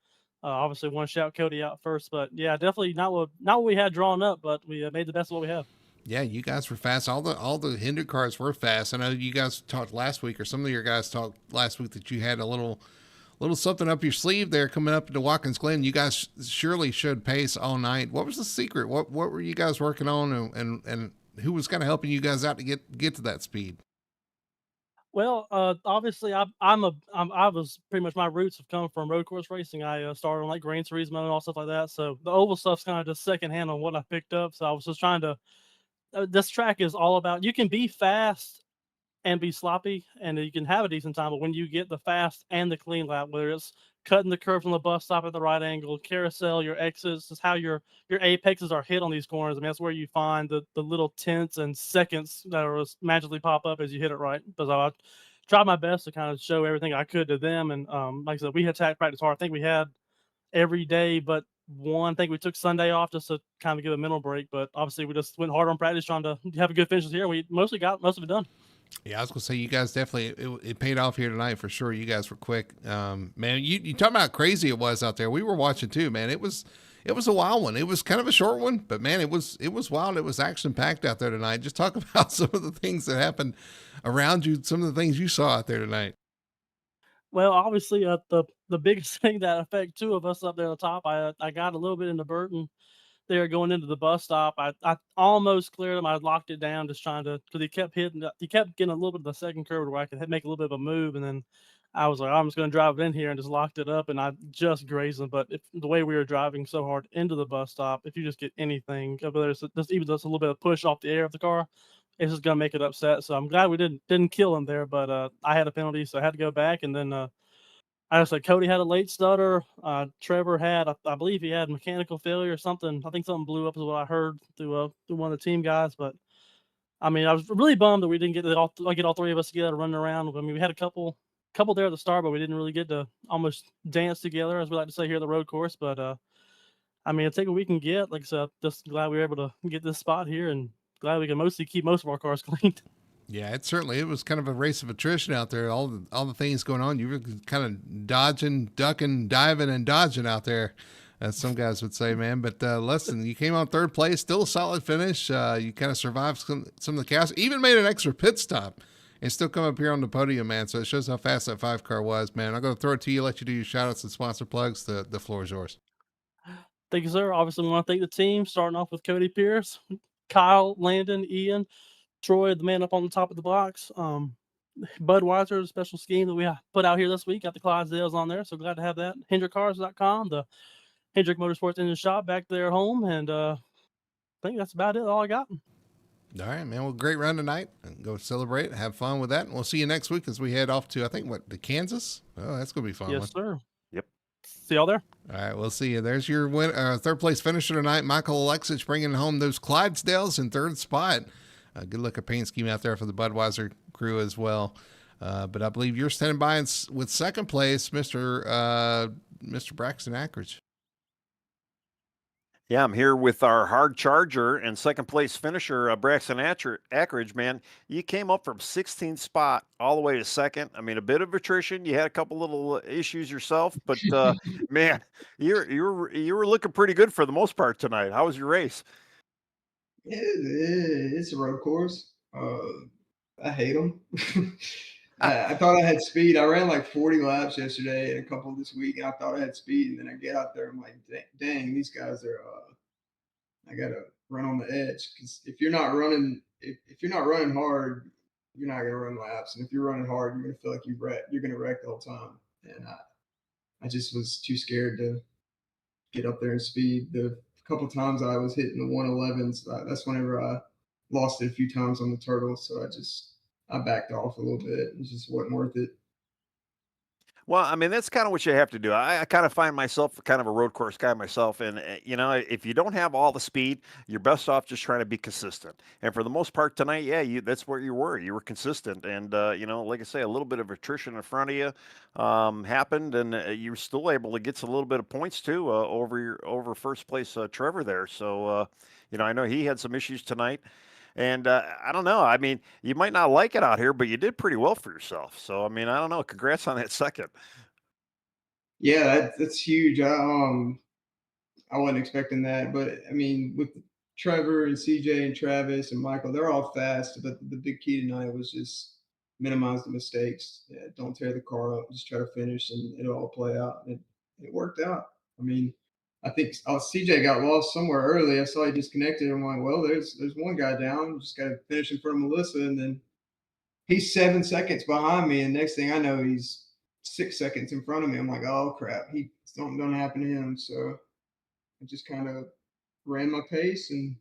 obviously, want to shout Cody out first. But yeah, definitely not what we had drawn up, but we made the best of what we have. Yeah, you guys were fast. All the Hendrick cars were fast. I know you guys talked last week, or some of your guys talked last week, that you had a little something up your sleeve there coming up to Watkins Glen. You guys surely showed pace all night. What was the secret? What were you guys working on, and who was kind of helping you guys out to get to that speed? Well, obviously, I was pretty much, my roots have come from road course racing. I started on like Gran Turismo and all stuff like that. So the oval stuff's kind of just secondhand on what I picked up. So I was just trying to. This track is all about, you can be fast and be sloppy, and you can have a decent time. But when you get the fast and the clean lap, whether it's cutting the curve from the bus stop at the right angle, carousel, your exits, is how your apexes are hit on these corners. I mean, that's where you find the little tenths and seconds that are magically pop up as you hit it right. Because I tried my best to kind of show everything I could to them. And like I said, we had track practice hard. I think we had every day but one. I think we took Sunday off just to kind of give a mental break. But obviously, we just went hard on practice trying to have a good finish here. We mostly got most of it done. Yeah, I was gonna say, you guys definitely, it paid off here tonight for sure. You guys were quick, man. You talking about how crazy it was out there. We were watching too, man. It was a wild one. It was kind of a short one, but man, it was wild. It was action packed out there tonight. Just talk about some of the things that happened around you, some of the things you saw out there tonight. Well, obviously, the biggest thing that affected two of us up there at the top, I got a little bit into Burton there going into the bus stop. I almost cleared him. I locked it down just trying to, because he kept getting a little bit of the second curve where I could make a little bit of a move, and then I was like, I'm just going to drive it in here, and just locked it up, and I just grazed him. But the way we were driving so hard into the bus stop, if you just get anything, whether it's even just a little bit of push off the air of the car, it's just going to make it upset. So I'm glad we didn't kill him there, but I had a penalty, so I had to go back, and then I was like, Cody had a late stutter. Trevor had, I believe he had mechanical failure or something. I think something blew up is what I heard through one of the team guys. But I mean, I was really bummed that we didn't get all three of us together running around. I mean, we had a couple there at the start, but we didn't really get to almost dance together, as we like to say here at the road course. But I mean, I'll take what we can get. Like I said, just glad we were able to get this spot here, and glad we can mostly keep most of our cars cleaned. Yeah, it was kind of a race of attrition out there. All the things going on. You were kind of dodging, ducking, diving, and dodging out there, as some guys would say, man. But listen, you came on third place, still a solid finish. You kind of survived some of the chaos, even made an extra pit stop, and still come up here on the podium, man. So it shows how fast that 5 car was, man. I'm going to throw it to you, let you do your shout outs and sponsor plugs. The floor is yours. Thank you, sir. Obviously, we want to thank the team, starting off with Cody Pierce, Kyle, Landon, Ian, Troy, the man up on the top of the box. Budweiser, the special scheme that we put out here this week, got the Clydesdales on there, so glad to have that. HendrickCars.com, the Hendrick Motorsports Engine Shop back there at home, and I think that's about it, all I got. All right, man. Well, great run tonight. Go celebrate, have fun with that, and we'll see you next week as we head off to, I think, to Kansas? Oh, that's going to be fun. Yes, sir. Yep. See y'all there. All right, we'll see you. There's your third place finisher tonight, Michael Alexic, bringing home those Clydesdales in third spot. Good look at paint scheme out there for the Budweiser crew as well. But I believe you're standing by with second place, Mr. Braxton Ackridge. Yeah, I'm here with our hard charger and second place finisher, Braxton Ackridge, man. You came up from 16th spot all the way to second. I mean, a bit of attrition. You had a couple little issues yourself, but man, you were looking pretty good for the most part tonight. How was your race? It's a road course. I hate them. I thought I had speed. I ran like 40 laps yesterday and a couple this week, and I thought I had speed. And then I get out there, I'm like, dang, these guys are. I run on the edge. Because if you're not running, if you're not running hard, you're not gonna run laps. And if you're running hard, you're gonna feel like you're gonna wreck the whole time. And I just was too scared to get up there and speed. The couple times I was hitting the 111s, that's whenever I lost it a few times on the turtle. So I backed off a little bit. It just wasn't worth it. Well, I mean, that's kind of what you have to do. I kind of find myself kind of a road course guy myself. And, if you don't have all the speed, you're best off just trying to be consistent. And for the most part tonight, yeah, that's where you were. You were consistent. And, like I say, a little bit of attrition in front of you happened. And you were still able to get a little bit of points, too, over first place Trevor there. So, I know he had some issues tonight. And I don't know. I mean, you might not like it out here, but you did pretty well for yourself. So, I mean, I don't know. Congrats on that second. Yeah, that's huge. I wasn't expecting that, but I mean, with Trevor and CJ and Travis and Michael, they're all fast. But the big key tonight was just minimize the mistakes. Yeah, don't tear the car up. Just try to finish, and it'll all play out. And it worked out. I mean, I think CJ got lost somewhere early. I saw he disconnected. I'm like, well, there's one guy down. Just got to finish in front of Melissa, and then he's 7 seconds behind me. And next thing I know, he's 6 seconds in front of me. I'm like, oh crap, something gonna happen to him. So I just kind of ran my pace and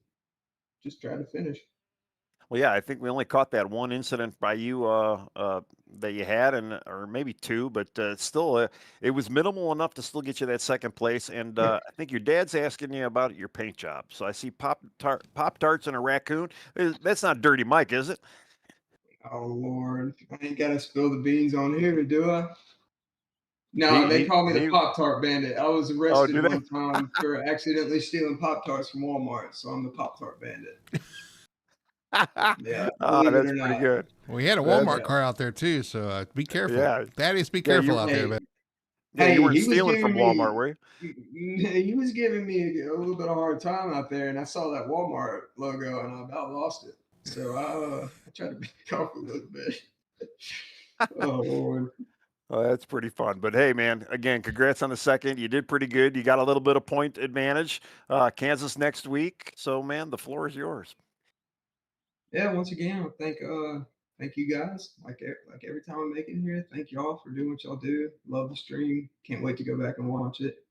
just tried to finish. Well, yeah, I think we only caught that one incident by you that you had, or maybe two, but still, it was minimal enough to still get you that second place. And I think your dad's asking you about your paint job. So I see Pop Tarts and a raccoon. That's not Dirty Mike, is it? Oh Lord, I ain't gotta spill the beans on here, do I? No, they call me the Pop Tart Bandit. I was Oh, do arrested they? one time for accidentally stealing Pop Tarts from Walmart, so I'm the Pop Tart Bandit. Yeah, believe it That's or pretty not. good. We had a That's Walmart car out there too, so be careful. Yeah. Thaddeus, be Yeah, you careful out there, Hey, man. Yeah, you hey, weren't he was stealing from giving Walmart, me were you? he was giving me a little bit of a hard time out there, and I saw that Walmart logo, and I about lost it. So I tried to back off a little bit. Oh Lord. Oh, that's pretty fun. But hey, man, again, congrats on the second. You did pretty good. You got a little bit of point advantage. Kansas next week. So, man, the floor is yours. Yeah, once again, thank you guys. Like every time I make it here, thank y'all for doing what y'all do. Love the stream. Can't wait to go back and watch it.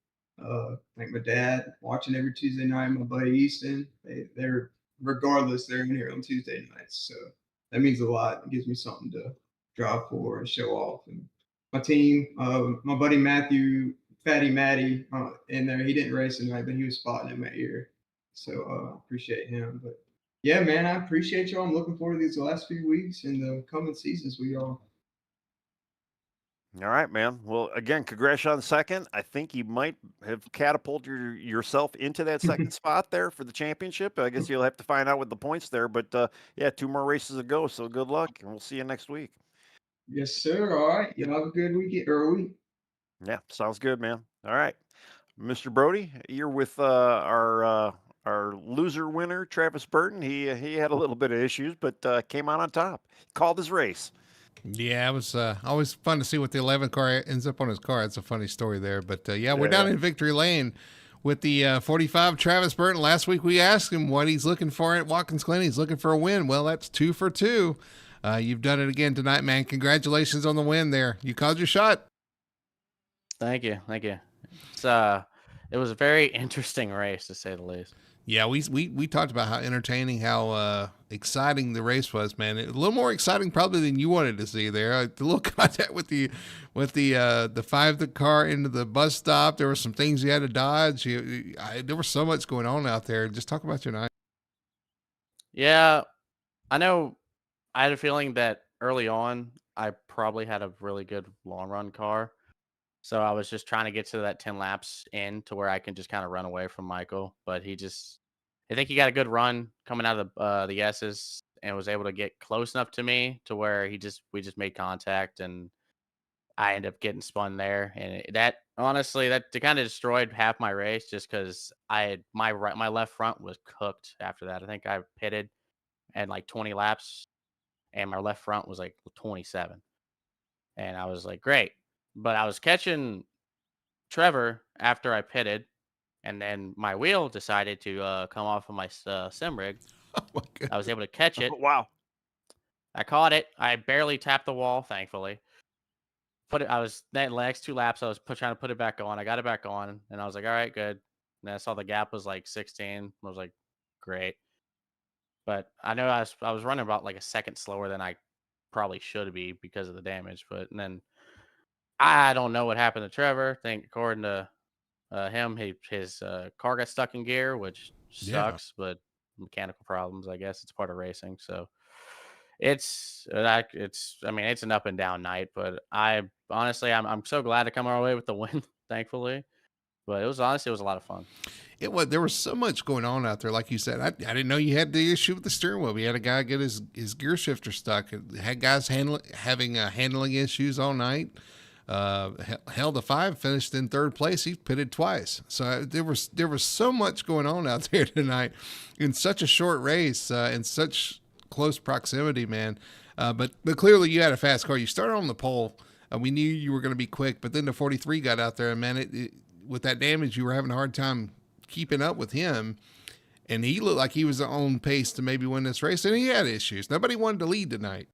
Thank my dad watching every Tuesday night. My buddy Easton. They're regardless, they're in here on Tuesday nights. So that means a lot. It gives me something to drive for and show off. And my team, my buddy Matthew, Fatty Matty, in there. He didn't race tonight, but he was spotting in my ear. So appreciate him. But yeah, man, I appreciate y'all. I'm looking forward to these last few weeks and the coming seasons with y'all. All right, man. Well, again, congrats on second. I think you might have catapulted yourself into that second spot there for the championship. I guess you'll have to find out with the points there. But yeah, two more races to go. So good luck, and we'll see you next week. Yes, sir. All right. Y'all have a good weekend or week. Yeah, sounds good, man. All right, Mr. Brody, you're with our loser winner, Travis Burton. He had a little bit of issues, but came out on top. Called his race. Yeah, it was always fun to see what the 11 car ends up on his car. It's a funny story there. But yeah, we're down in victory lane with the 45 Travis Burton. Last week we asked him what he's looking for at Watkins Glen. He's looking for a win. Well, that's 2 for 2. You've done it again tonight, man. Congratulations on the win there. You called your shot. Thank you. It's it was a very interesting race to say the least. Yeah, we talked about how entertaining, how exciting the race was, man. A little more exciting probably than you wanted to see there. The little contact with the 5 car into the bus stop. There were some things you had to dodge. There was so much going on out there. Just talk about your night. Yeah, I know. I had a feeling that early on I probably had a really good long run car. So I was just trying to get to that 10 laps in to where I can just kind of run away from Michael. But I think he got a good run coming out of the S's and was able to get close enough to me to where we just made contact and I ended up getting spun there. And that honestly, that kind of destroyed half my race just because my left front was cooked after that. I think I pitted and like 20 laps and my left front was like 27. And I was like, great. But I was catching Trevor after I pitted, and then my wheel decided to come off of my sim rig. Oh my I was goodness. able to catch it. Wow. I caught it. I barely tapped the wall, thankfully. Put it. I was that next 2 laps. I was trying to put it back on. I got it back on, and I was like, "All right, good." And I saw the gap was like 16. I was like, "Great." But I know I was running about like a second slower than I probably should be because of the damage. But and then I don't know what happened to Trevor. I think according to him, his car got stuck in gear, which Yeah. sucks. But mechanical problems, I guess it's part of racing. So it's I mean it's an up and down night. But I honestly I'm so glad to come our way with the win, thankfully. But it was a lot of fun. There was so much going on out there. Like you said, I didn't know you had the issue with the steering wheel. We had a guy get his gear shifter stuck. Had guys having handling issues all night. Held a 5, finished in 3rd place. He pitted twice. So there was so much going on out there tonight in such a short race, in such close proximity, man. But clearly you had a fast car. You started on the pole. We knew you were going to be quick, but then the 43 got out there, and man, with that damage, you were having a hard time keeping up with him. And he looked like he was on pace to maybe win this race, and he had issues. Nobody wanted to lead tonight.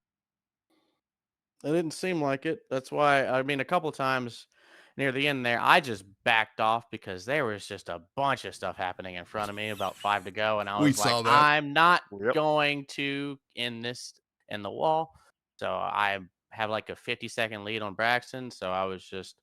It didn't seem like it. That's why, I mean, a couple of times near the end there, I just backed off because there was just a bunch of stuff happening in front of me, about 5 to go. And I We was saw like, that. I'm not Yep. going to end this in the wall. So I have like a 50-second lead on Braxton. So I was just,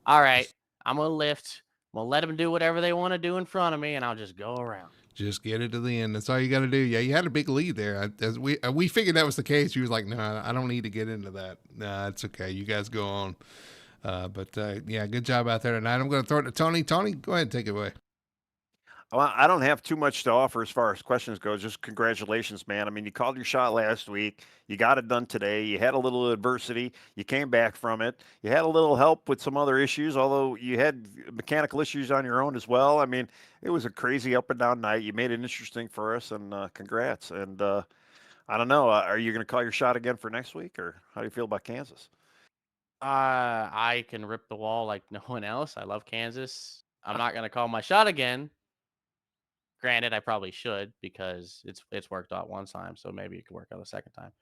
all right, I'm going to lift. I'm going to let them do whatever they want to do in front of me, and I'll just go around. Just get it to the end. That's all you got to do. Yeah, you had a big lead there. We figured that was the case. You was like, no, I don't need to get into that. No, it's okay. You guys go on. But yeah, good job out there tonight. I'm going to throw it to Tony. Tony, go ahead and take it away. Well, I don't have too much to offer as far as questions go. Just congratulations, man. I mean, you called your shot last week. You got it done today. You had a little adversity. You came back from it. You had a little help with some other issues, although you had mechanical issues on your own as well. I mean, it was a crazy up and down night. You made it interesting for us, and congrats. And I don't know. Are you going to call your shot again for next week, or how do you feel about Kansas? I can rip the wall like no one else. I love Kansas. I'm not going to call my shot again. Granted, I probably should because it's worked out one time, so maybe it could work out a second time.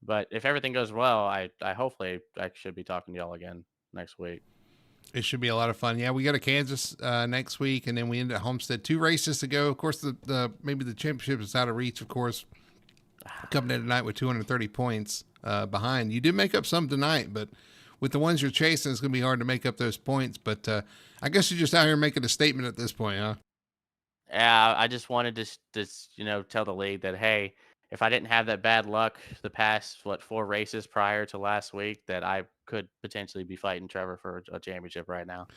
But if everything goes well, I hopefully I should be talking to y'all again next week. It should be a lot of fun. Yeah, we go to Kansas next week, and then we end at Homestead. 2 races to go. Of course, the maybe the championship is out of reach. Of course, coming in tonight with 230 points behind. You did make up some tonight, but with the ones you're chasing, it's going to be hard to make up those points. But I guess you're just out here making a statement at this point, huh? Yeah, I just wanted to tell the league that, hey, if I didn't have that bad luck the past 4 races prior to last week, that I could potentially be fighting Trevor for a championship right now.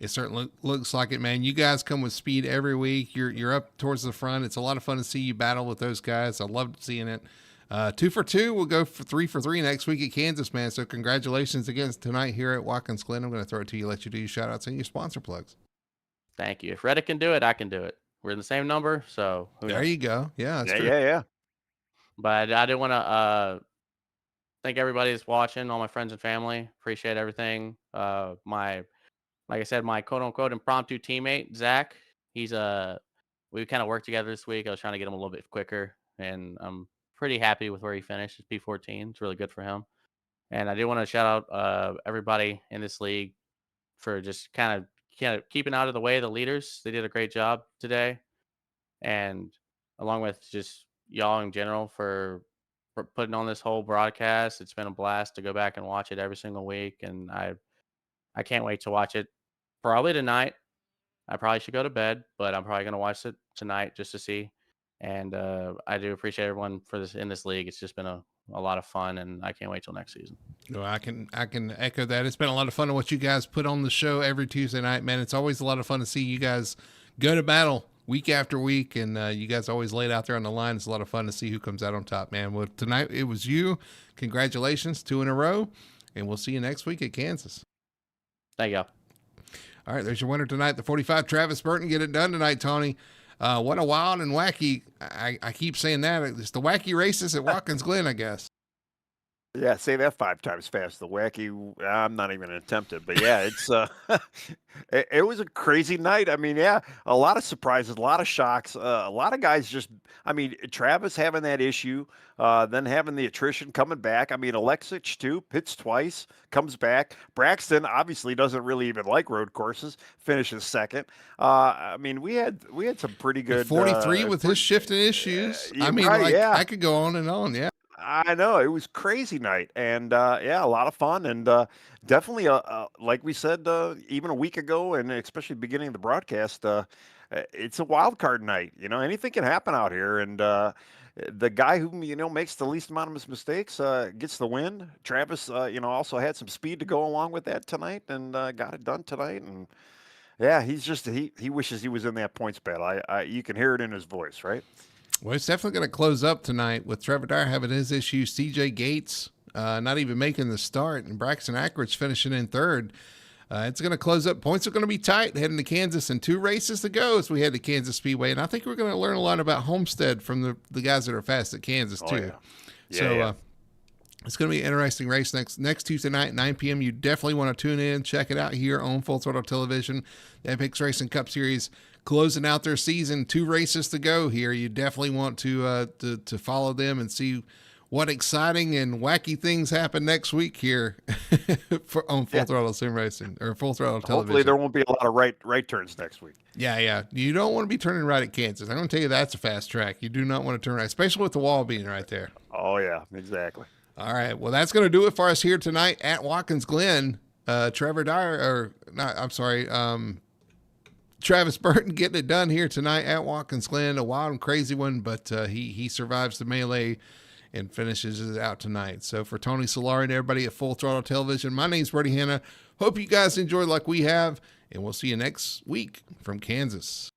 It certainly looks like it, man. You guys come with speed every week. You're up towards the front. It's a lot of fun to see you battle with those guys. I love seeing it. 2 for 2. We'll go for 3 for 3 next week at Kansas, man. So congratulations again tonight here at Watkins, Glen. I'm going to throw it to you, let you do your shout outs and your sponsor plugs. Thank you. If Reddit can do it, I can do it. We're in the same number, so there you go. Yeah, that's true. Yeah. But I did want to thank everybody that's watching, all my friends and family. Appreciate everything. Like I said, my quote unquote impromptu teammate, Zach, we kind of worked together this week. I was trying to get him a little bit quicker, and I'm pretty happy with where he finished. It's P14. It's really good for him. And I do want to shout out everybody in this league for just kind of keeping out of the way of the leaders. They did a great job today. And along with just y'all in general for putting on this whole broadcast. It's been a blast to go back and watch it every single week. And I can't wait to watch it probably tonight. I probably should go to bed, but I'm probably going to watch it tonight just to see. And I do appreciate everyone for this in this league. It's just been a lot of fun, and I can't wait till next season. No, I can echo that. It's been a lot of fun to watch you guys put on the show every Tuesday night, man. It's always a lot of fun to see you guys go to battle week after week, and you guys always lay it out there on the line. It's a lot of fun to see who comes out on top, man. Well, tonight it was you. Congratulations, 2 in a row, and we'll see you next week at Kansas. Thank you. All right, there's your winner tonight, the 45 Travis Burton. Get it done tonight, Tony. What a wild and wacky, I keep saying that, it's the wacky races at Watkins Glen, I guess. Yeah, say that 5 times fast. The wacky. I'm not even attempted, but yeah, it's it was a crazy night. I mean, yeah, a lot of surprises, a lot of shocks, a lot of guys just. I mean, Travis having that issue, then having the attrition coming back. I mean, Alexic too pits twice, comes back. Braxton obviously doesn't really even like road courses, finishes second. I mean, we had some pretty good 43 with his shifting issues. I mean, right, like yeah. I could go on and on. Yeah. I know it was crazy night, and yeah, a lot of fun, and definitely, like we said, even a week ago, and especially beginning of the broadcast, it's a wild card night. You know, anything can happen out here, and the guy who makes the least amount of his mistakes gets the win. Travis, also had some speed to go along with that tonight, and got it done tonight, and yeah, he's just he wishes he was in that points battle. You can hear it in his voice, right? Well, it's definitely going to close up tonight with Trevor Dyer having his issue, CJ Gates not even making the start, and Braxton Ackridge finishing in third. It's going to close up. Points are going to be tight heading to Kansas, and 2 races to go as we head to Kansas Speedway. And I think we're going to learn a lot about Homestead from the guys that are fast at Kansas, too. It's going to be an interesting race next Tuesday night at 9 p.m. You definitely want to tune in, check it out here on Full Throttle Television. The Apex Racing Cup Series closing out their season. 2 races to go here. You definitely want to follow them and see what exciting and wacky things happen next week here on Full Throttle Sim Racing or Full Throttle Television. Hopefully there won't be a lot of right turns next week. Yeah. You don't want to be turning right at Kansas. I'm going to tell you that's a fast track. You do not want to turn right, especially with the wall being right there. Oh, yeah, exactly. All right. Well, that's going to do it for us here tonight at Watkins Glen. Travis Burton getting it done here tonight at Watkins Glen. A wild and crazy one, but he survives the melee and finishes it out tonight. So for Tony Solari and everybody at Full Throttle Television, my name's Brady Hanna. Hope you guys enjoyed like we have, and we'll see you next week from Kansas.